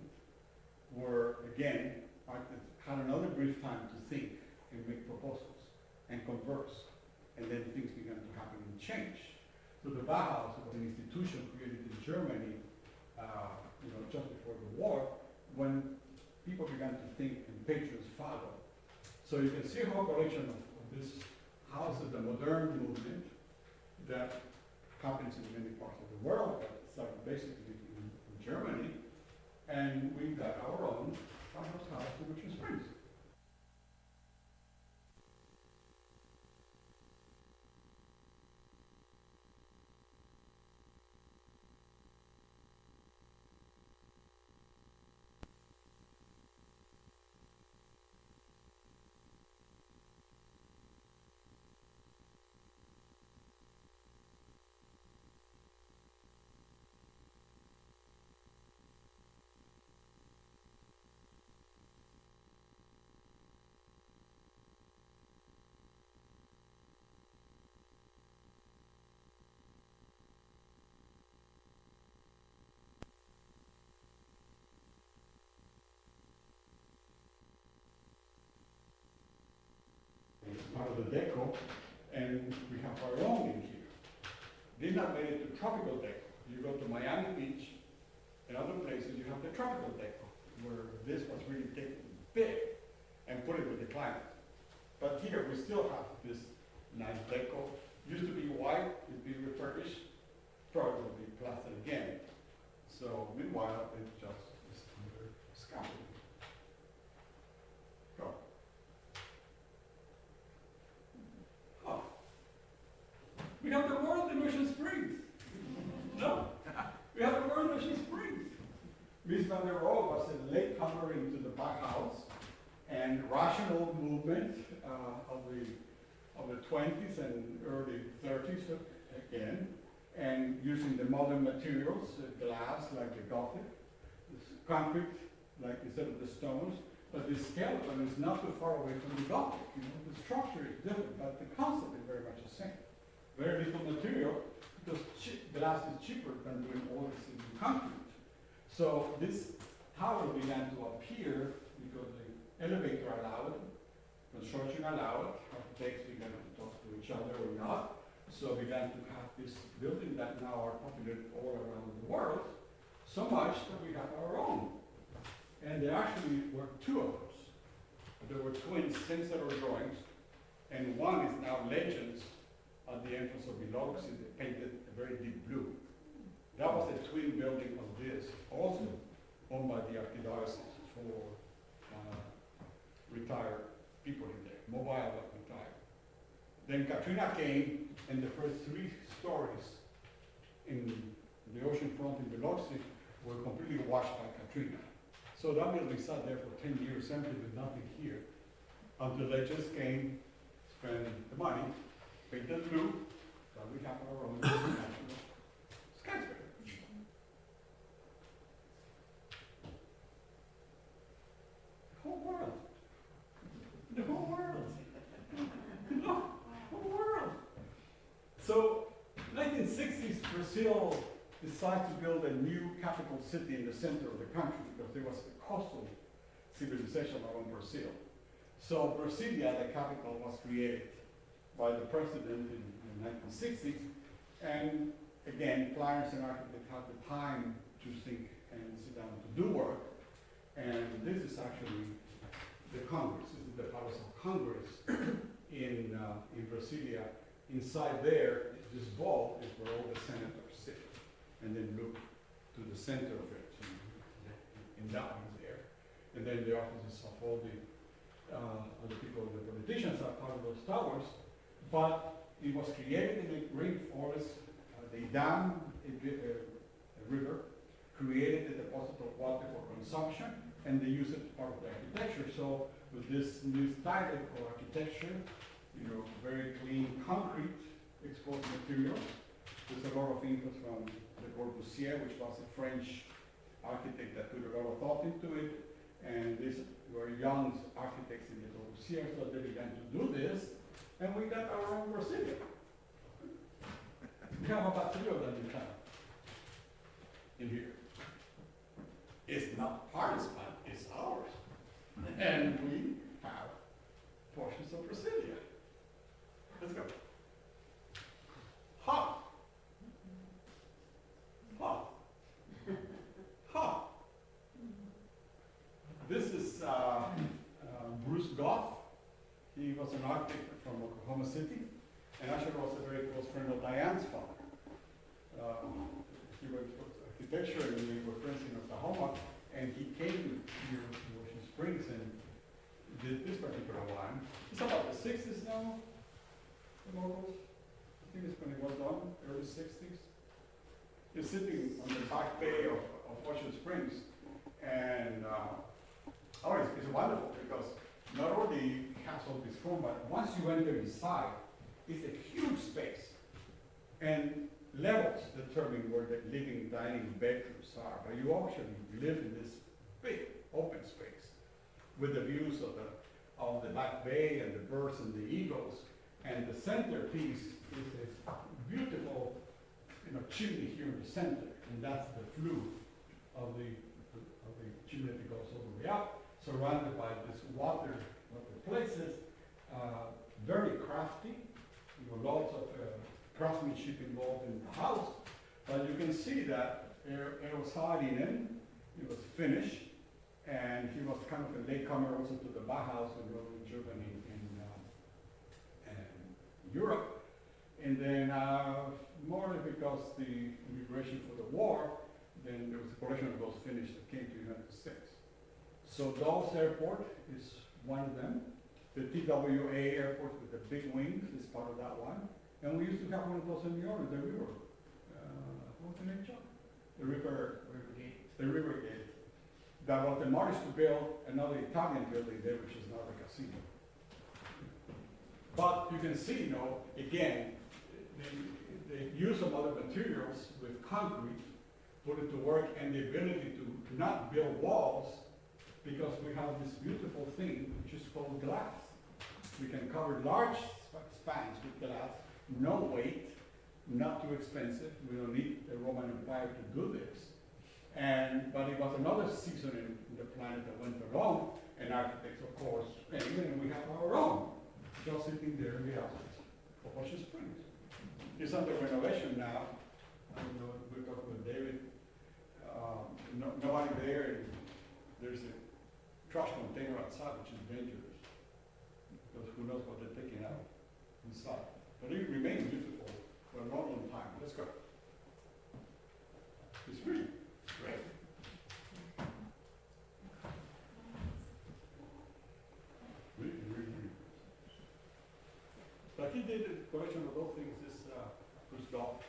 Speaker 1: where again, architects had another brief time to think and make proposals and converse, and then things began to happen and change. So the Bauhaus was an institution created in Germany, just before the war, when people began to think and patrons followed. So you can see a whole collection of this house of the modern movement that happens in many parts of the world, but started basically in Germany, and we've got our own farmhouse house in Ocean Springs. the deco, and we have our own in here. They're not made it to tropical deco. You go to Miami Beach and other places, you have the tropical deco, where this was really taken big and put it with the climate. But here, we still have this nice deco. Used to be white, it'd be refurbished, probably will be plastered again. So meanwhile, it just is under scaffolding. Go. Oh. We have the world in Ocean Springs. No, we have the world in Ocean Springs. Miss Van der Rohe was a latecomer into the Bauhaus and rational movement of the 20s and early 30s again, and using the modern materials, glass like the Gothic, concrete like instead of the stones, but the skeleton is not too far away from the Gothic. You know, the structure is different, but the concept is very much the same. Very little material, because glass is cheaper than doing all this in concrete. So this tower began to appear because the elevator allowed it, construction allowed it, architects began to talk to each other or not. So began to have this building that now are popular all around the world, so much that we have our own. And there actually were two of those. There were twins, same set of drawings, and one is now Legends at the entrance of Biloxi, they painted a very deep blue. That was a twin building of this, also owned by the Archdiocese for retired people in there, mobile but retired. Then Katrina came, and the first 3 stories in the ocean front in Biloxi were completely washed by Katrina. So that building sat there for 10 years empty with nothing here, until they just came, spent the money, painted blue, so we have our own national skyscraper. The whole world. The whole world. The whole world. So, 1960s, Brazil decided to build a new capital city in the center of the country because there was a coastal civilization around Brazil. So Brasilia, the capital, was created by the president in the 1960s. And again, planners and architects had the time to think and sit down to do work. And this is actually the Congress. This is the Palace of Congress in Brasilia. Inside there, this vault is where all the senators sit. And then look to the center of it, in that one there. And then the offices of all the people, the politicians are part of those towers. But it was created in a rainforest. They dammed a river, created a deposit of water for consumption, and they use it as part of the architecture. So with this new style of architecture, you know, very clean concrete, exposed materials. There's a lot of influence from Le Corbusier, which was a French architect that put a lot of thought into it. And these were young architects in Le Corbusier, so they began to do this. And we got our own Brasilia. We have about 3 of them in town. In here. It's not partisan, it's ours. And we have portions of Brasilia. Let's go. Ha! Ha! Ha! This is Bruce Gough. He was an architect from Oklahoma City, and actually was a very close friend of Diane's father. He went to architecture, and we were friends in Oklahoma, and he came here to Ocean Springs and did this particular one. It's about the 60s now, the locals. I think it's when it was done, early 60s. It's sitting on the back bay of Ocean Springs, and it's wonderful because not only has all this form, but once you enter inside, it's a huge space. And levels determine where the living, dining, bedrooms are, but you actually live in this big open space with the views of the back bay and the birds and the eagles. And the centerpiece is this beautiful, chimney here in the center, and that's the flue of the chimney that goes all the way up, surrounded by this water places, very crafty. Lots of craftsmanship involved in the house. But you can see that it was hiding in, it was finished, and he was kind of a latecomer also to the Bauhaus in Northern Germany and Europe. And then more because the immigration for the war, then there was a collection of those finished that came to the United States. So Dulles Airport is one of them. The TWA airport with the big wings is part of that one. And we used to have one of those in New Orleans, the river. What's the name, John? The river gate. The river gate. That was the managed to build another Italian building there, which is now the casino. But you can see, again, the use of other materials with concrete, put it to work, and the ability to not build walls, because we have this beautiful thing which is called glass. We can cover large spans with glass, no weight, not too expensive. We don't need the Roman Empire to do this. But it was another season in the planet that went along, and architects, of course, and we have our own, just sitting there in the houses of Ocean Springs. It's under renovation now. I don't know, we're talking with David. Nobody there, and there's a trash container outside, which is dangerous. Because who knows what they're taking out inside. But it remains beautiful for a long, long time. Let's go. It's really great. Really, really, really. But he did a collection of those things, this Gough.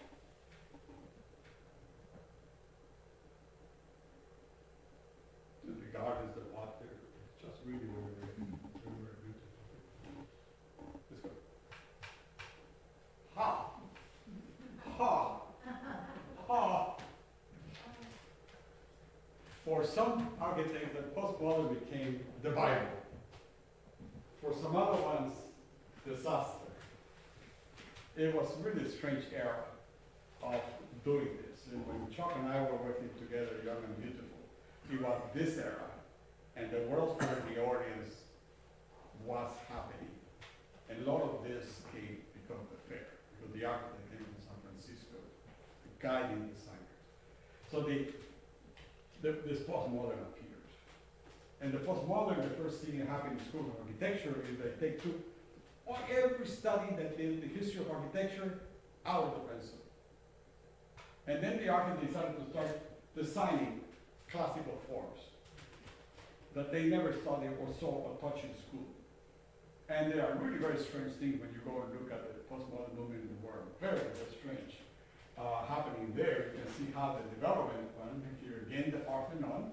Speaker 1: The gardens, the water, just really, really, really, very, very beautiful. Let's go. Ha! Ha! Ha! For some architects, the postmodern became the Bible. For some other ones, disaster. It was really a strange era of doing this. And when Chuck and I were working together, young and beautiful, it was this era, and the world for the audience was happening. And a lot of this came because of the fair, because the architect came from San Francisco, the guiding designers. So this postmodern appears. And the postmodern, the first thing that happened in schools of architecture is that they took every study that did the history of architecture out of the pencil. And then the architects decided to start designing classical forms that they never studied or saw or touched in school. And there are really very strange things when you go and look at the postmodern movement in the world. Very, very strange happening there. You can see how the development went. Here again, the Parthenon,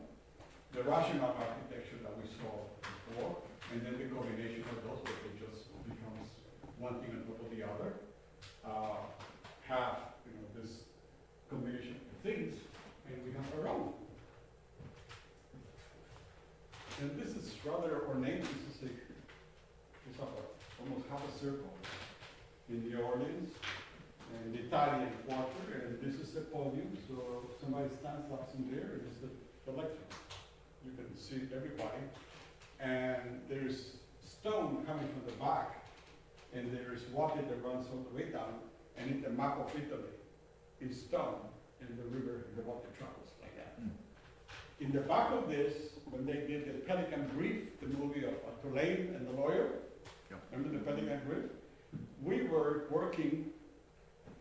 Speaker 1: the rational architecture that we saw before, and then the combination of those, where it just becomes one thing on top of the other. Have this combination of things, and we have our own. And this is rather ornate. This is almost half a circle in the Orleans and the Italian quarter, and this is the podium. So if somebody stands up in there, it is the lecture. You can see everybody, and there's stone coming from the back, and there is water that runs all the way down, and it's the map of Italy in stone, and the river, the water travels like that. In the back of this, when they did the Pelican Brief, the movie of Tulane and the lawyer, remember the Pelican Brief? We were working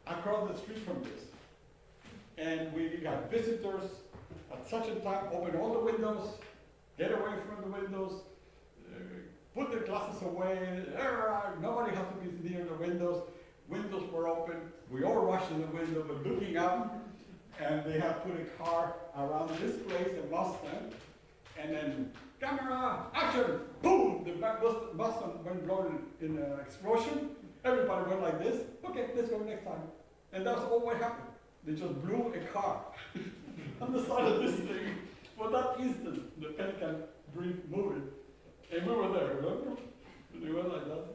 Speaker 1: across the street from this. And we got visitors at such a time, open all the windows, get away from the windows, put their glasses away, nobody has to be near the windows. Windows were open, we all rushed in the window, but looking up, and they had put a car around this place, a Mustang, and then camera, action, boom, the Mustang went blown in an explosion. Everybody went like this. Okay, let's go next time. And that's all what happened. They just blew a car on the side of this thing. For that instant, the Pelican Brief moved. And we were there, remember? They went like that.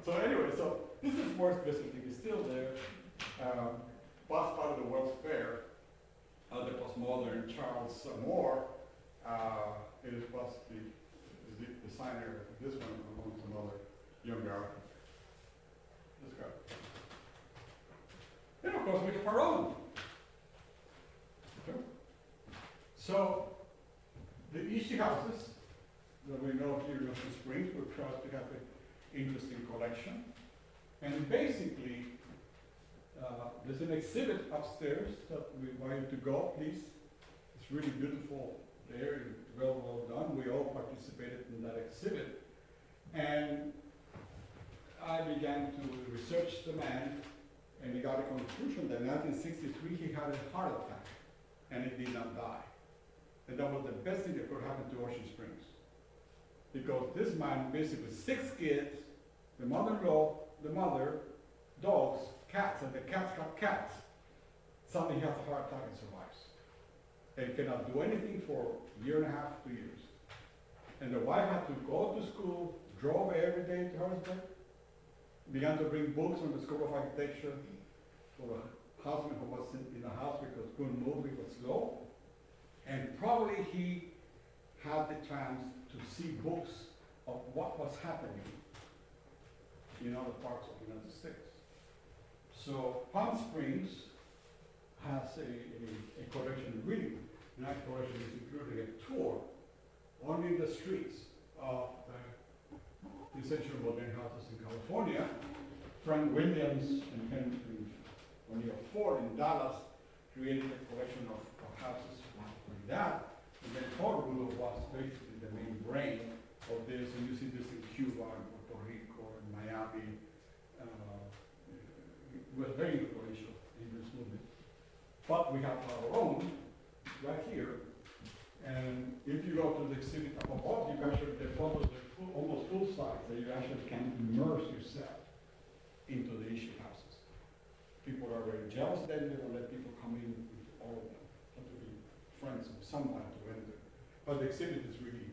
Speaker 1: So anyway, so this is worth visiting. It's still there. Was part of the World's Fair. The postmodern Charles Moore was the designer of this one, among some other younger architects. her own. Okay. So, the Ishi houses that we know here in Ocean Springs, we're proud to have an interesting collection. And basically, there's an exhibit upstairs that we invite you to go, please. It's really beautiful there, well done. We all participated in that exhibit. And I began to research the man, and we got a conclusion that in 1963 he had a heart attack, and he did not die. And that was the best thing that could happen to Ocean Springs. Because this man, basically 6 kids, the mother-in-law, the mother, dogs, cats, and the cats got cats. Suddenly he has a heart attack and survives. And cannot do anything for a year and a half, 2 years. And the wife had to go to school, drove every day to Harrisburg, began to bring books from the School of Architecture for the husband who was in the house because couldn't move, he was slow. And probably he had the chance to see books of what was happening in other parts of the United States. So Palm Springs has a collection, really nice collection, is including a tour only in the streets of the Essential Modern Houses in California. Frank Williams and O'Neill Ford in Dallas created a collection of houses like that. And then Paul Rulo was basically the main brain of this, and you see this in Cuba, and Puerto Rico, and Miami. It was very influential in this movement. But we have our own right here. And if you go to the exhibit up above, you actually, the photos are almost full size, that you actually can immerse yourself into the issue houses. People are very jealous, then they don't let people come in with all of them. Have to be friends of someone to enter. But the exhibit is really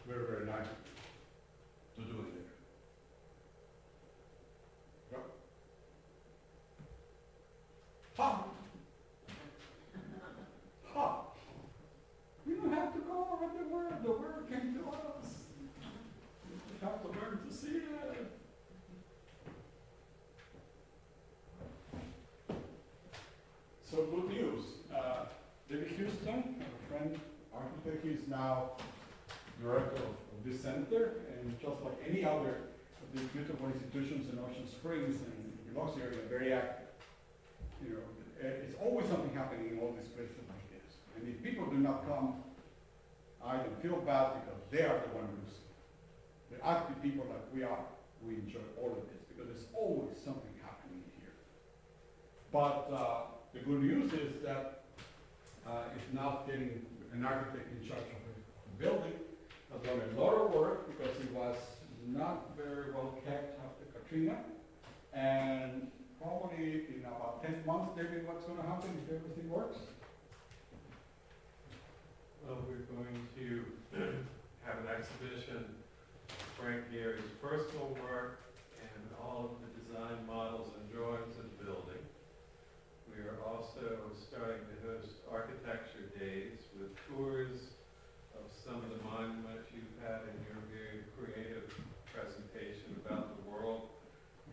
Speaker 1: very, very nice to do it there. Yeah. Ha! Ha! You don't have to go over the word came to us. You have to learn to see it. So good news. David Houston, a friend, architect, he's now director of this center, and just like any other of these beautiful institutions in Ocean Springs and Biloxi area, very active. You know, it's always something happening in all these places like this. And if people do not come, I don't feel bad because they are the ones losing. The active people like we are, we enjoy all of this because there's always something happening here. But the good news is that it's now getting an architect in charge of the building. Has done a lot of work because it was not very well kept after Katrina. And probably in about 10 months, David, what's going to happen if everything works?
Speaker 8: Well, we're going to have an exhibition of Frank Gehry's personal work and all of the design models and drawings of the building. We are also starting to host architecture days with tours of some of the monuments you've had in your very creative presentation about the world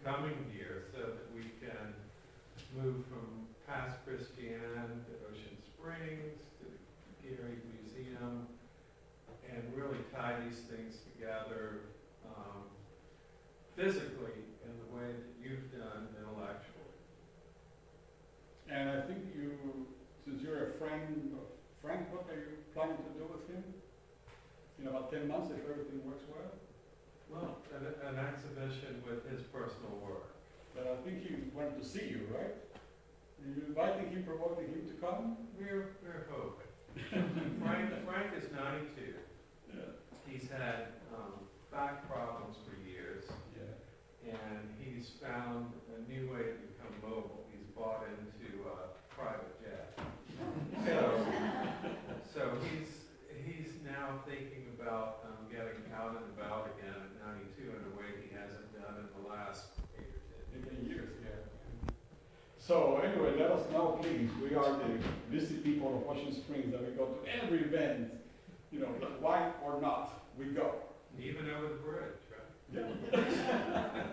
Speaker 8: coming here so that we can move from past Christiane to Ocean Springs to the Gehry Museum and really tie these things together physically in the way that you've done intellectually.
Speaker 1: And I think you, since you're a friend of Frank, what are you planning to do with him in about 10 months if everything works well?
Speaker 8: Well, an exhibition with his personal work.
Speaker 1: But I think he wanted to see you, right? Are you inviting him, provoking him to come?
Speaker 8: We're hoping. Frank is 92.
Speaker 1: Yeah.
Speaker 8: He's had back problems for years,
Speaker 1: Yeah.
Speaker 8: and he's found a new way to become mobile. He's bought into a private jet. So he's now thinking about getting out and about again at 92 in a way he hasn't done in the last 8 or 10
Speaker 1: years, yeah. So anyway, let us know, please. We are the busy people of Ocean Springs that we go to every event, you know, white or not, we go.
Speaker 8: Even over the bridge, right?
Speaker 1: Yeah.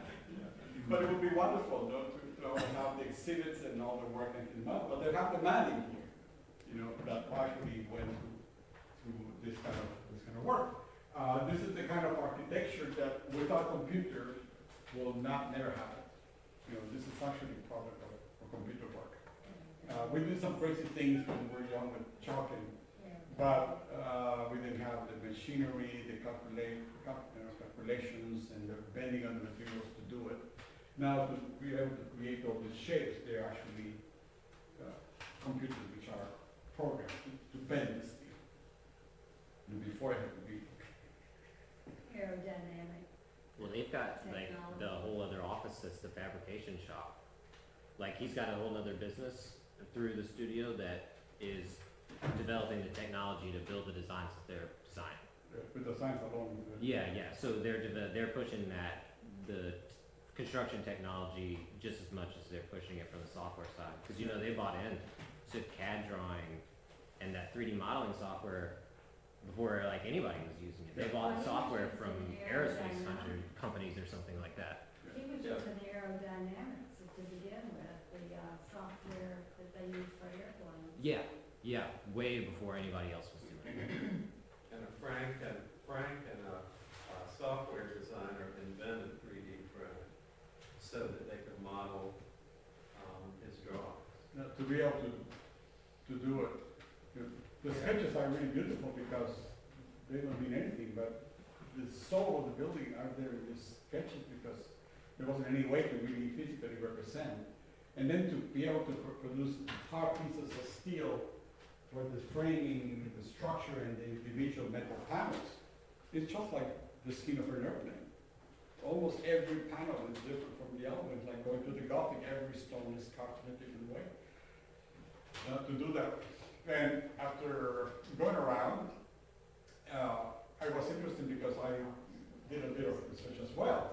Speaker 1: But it would be wonderful, though, to have the exhibits and all the work and not, but they have the manning here, you know, that actually went through this kind of work. This is the kind of architecture that without computers will never happen. You know, this is actually product of computer work. We did some crazy things when we were young with chalking, but we didn't have the machinery, the calculations, and the bending of the materials to do it. Now, to be able to create all these shapes, they're actually computers which are programmed to bend the steel. And before it had to be.
Speaker 9: Aerodynamic.
Speaker 10: Well, they've got like
Speaker 9: Technology.
Speaker 10: the whole other office that's the fabrication shop. Like he's got a whole other business through the studio that is developing the technology to build the designs that they're designing.
Speaker 1: With the science alone.
Speaker 10: Yeah, yeah. So they're pushing the construction technology just as much as they're pushing it from the software side. Because you know they bought in to CAD drawing and that 3D modeling software before like anybody was using it. They bought
Speaker 9: Well, he
Speaker 10: software
Speaker 9: was
Speaker 10: from
Speaker 9: using
Speaker 10: aerospace
Speaker 9: aerodynamics.
Speaker 10: companies or something like that.
Speaker 9: He was
Speaker 8: Yeah.
Speaker 9: using aerodynamics to begin with, the software that they use for airplanes.
Speaker 10: Yeah, yeah. Way before anybody else was doing it.
Speaker 8: And Frank and a software designer invented 3D printing so that they could model his drawings.
Speaker 1: Now, to be able to do it. The sketches are really beautiful because they don't mean anything, but the soul of the building are there in these sketches because there wasn't any way to really physically represent. And then to be able to produce hard pieces of steel for the framing, the structure, and the individual metal panels, it's just like the skin of an airplane. Almost every panel is different from the other one. It's like going to the Gothic, every stone is carved in a different way. To do that. And after going around, I was interested because I did a bit of research as well.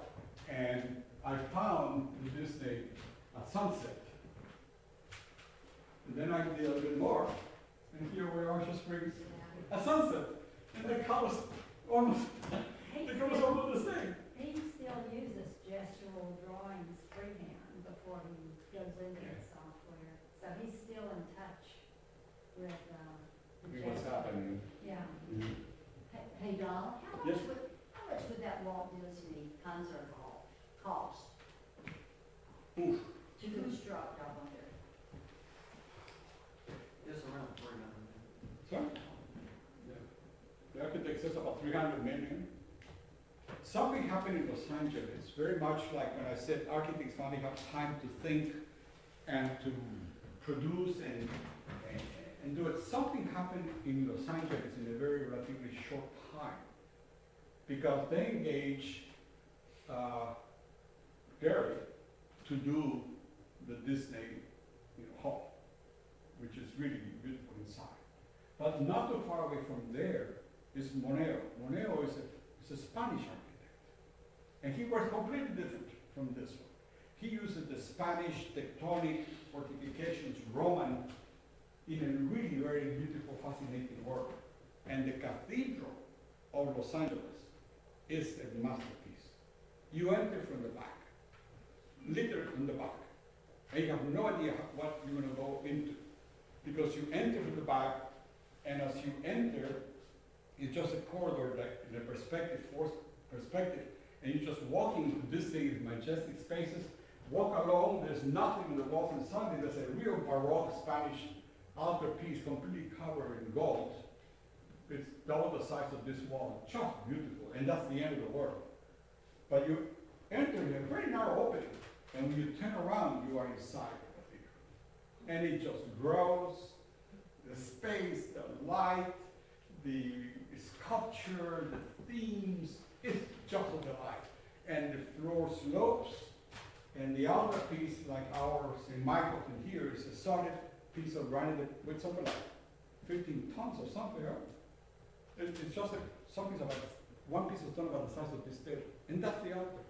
Speaker 1: And I found the Disney sunset. And then I did a bit more. And here we are, just brings a sunset. And the colors almost,
Speaker 9: He
Speaker 1: the colors
Speaker 9: still,
Speaker 1: almost the same.
Speaker 9: he still uses gestural drawings freehand before he goes into the software. So he's still in touch with the
Speaker 1: What's
Speaker 9: gesture.
Speaker 1: happening.
Speaker 9: Yeah.
Speaker 11: Hey, Donald,
Speaker 1: Yes.
Speaker 11: how much would that Walt Disney concert hall cost
Speaker 1: Oof.
Speaker 11: to construct, I wonder?
Speaker 7: It's around 300.
Speaker 1: Sorry? Yeah. The architect says about 300 million. Something happened in Los Angeles, very much like when I said architects finally have time to think and to produce and do it. Something happened in Los Angeles in a very relatively short time. Because they engaged Gary to do the Disney hall, which is really beautiful inside. But not too far away from there is Moneo. Moneo is a Spanish architect. And he works completely different from this one. He uses the Spanish tectonic fortifications, Roman, in a really very beautiful, fascinating work. And the Cathedral of Los Angeles is a masterpiece. You enter from the back, literally from the back, and you have no idea what you're going to go into. Because you enter from the back, and as you enter, it's just a corridor, like in a forced perspective, and you're just walking into this thing in majestic spaces, walk along, there's nothing on the walls, and suddenly there's a real Baroque Spanish altarpiece completely covered in gold. It's double the size of this wall, just beautiful, and that's the end of the world. But you enter in a very narrow opening, and when you turn around, you are inside the cathedral. And it just grows, the space, the light, the sculpture, the themes, it's just a delight. And the floor slopes, and the altarpiece, like our St. Michael's in here, is a solid piece of granite with something like 15 tons or something. It's just something about one piece of stone about the size of this table, and that's the altar.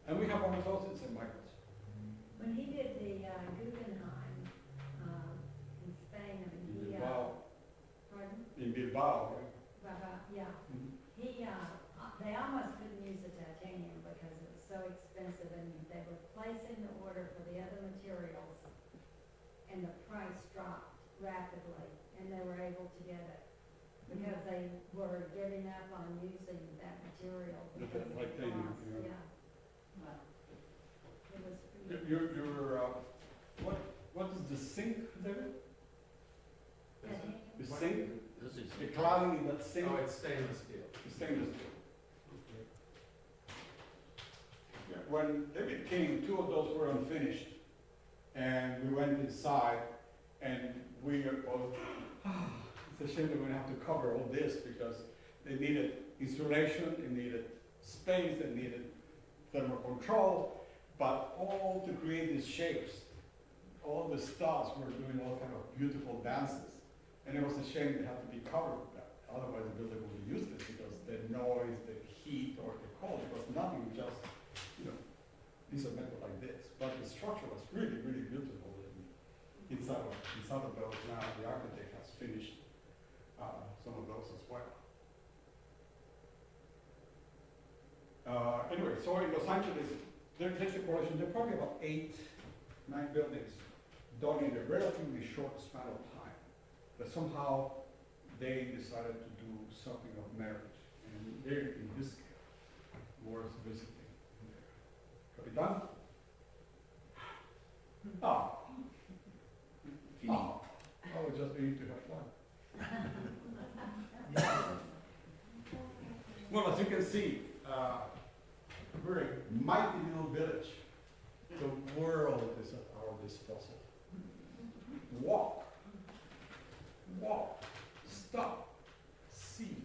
Speaker 1: And we have one of those in St. Michael's.
Speaker 9: When he did the Guggenheim in Spain, I mean,
Speaker 1: In
Speaker 9: he,
Speaker 1: Bilbao,
Speaker 9: pardon?
Speaker 1: in Bilbao, right?
Speaker 9: Yeah,
Speaker 1: Mhm.
Speaker 9: he, they almost couldn't use the titanium because it was so expensive, and they were placing the order for the other materials, and the price dropped rapidly, and they were able to get it, because they were giving up on using that material.
Speaker 1: The
Speaker 9: because of the
Speaker 1: titanium,
Speaker 9: cost.
Speaker 1: yeah.
Speaker 9: Yeah,
Speaker 11: Well,
Speaker 9: it was pretty.
Speaker 1: What is the sink, David?
Speaker 9: Titanium?
Speaker 1: The sink,
Speaker 10: This is,
Speaker 1: the cladding in that sink,
Speaker 8: Oh, it's stainless steel.
Speaker 1: the stainless steel. Yeah, when David came, two of those were unfinished, and we went inside, and we were both, it's a shame that we're gonna have to cover all this, because they needed insulation, they needed space, they needed thermal control, but all to create these shapes, all the stars were doing all kind of beautiful dances, and it was a shame they had to be covered with that, otherwise the building would be useless, because the noise, the heat, or the cold, it was nothing, just, you know, piece of metal like this, but the structure was really, really beautiful, and inside of those now, the architect has finished some of those as well. Anyway, so in Los Angeles, there's a collection, there are probably about 8, 9 buildings done in a relatively short span of time. But somehow they decided to do something of merit, and they're in this scale, worth visiting. Capitan? Ah. Ah. Oh, we just need to have fun. Well, as you can see, we're a mighty little village. The world is at our disposal. Walk, stop, see.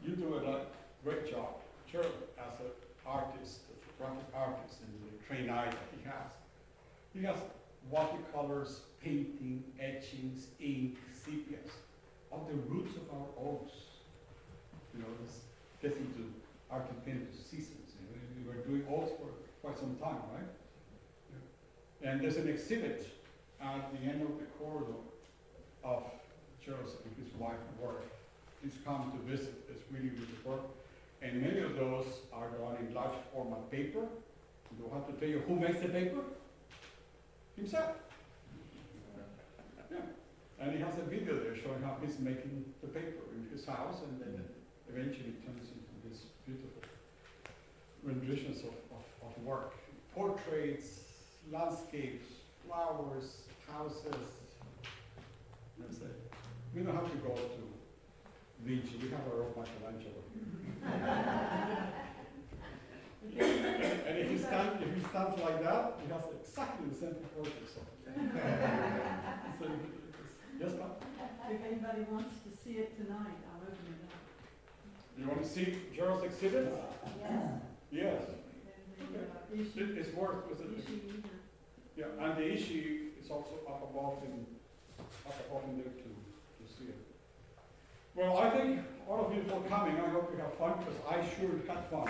Speaker 1: You do a great job. Charlie, as an artist, a graphic artist, and the trained eye that he has. He has watercolors, painting, etchings, ink, sepias, of the roots of our oaks. You know, this gets into architecture seasons. You know, we were doing oaks for quite some time, right? Yeah. And there's an exhibit at the end of the corridor of Charles and his wife work. Please come to visit. It's really, really work. And many of those are done in large format paper. I don't have to tell you who makes the paper? Himself. Yeah. And he has a video there showing how he's making the paper in his house, and then eventually turns into these beautiful renditions of work. Portraits, landscapes, flowers, houses. That's it. We don't have to go to Vinci, we have our own Michelangelo. And if he stands like that, he has exactly the same proportions. So, yes, ma'am?
Speaker 6: If anybody wants to see it tonight, I'll open it up.
Speaker 1: You want to see Gerald's exhibit?
Speaker 9: Yes.
Speaker 1: Yes.
Speaker 6: And the issue,
Speaker 1: It's worth visiting.
Speaker 6: issue,
Speaker 1: Yeah, and the issue is also up above in there to see it. Well, I think all of you for coming. I hope you have fun, because I sure had fun.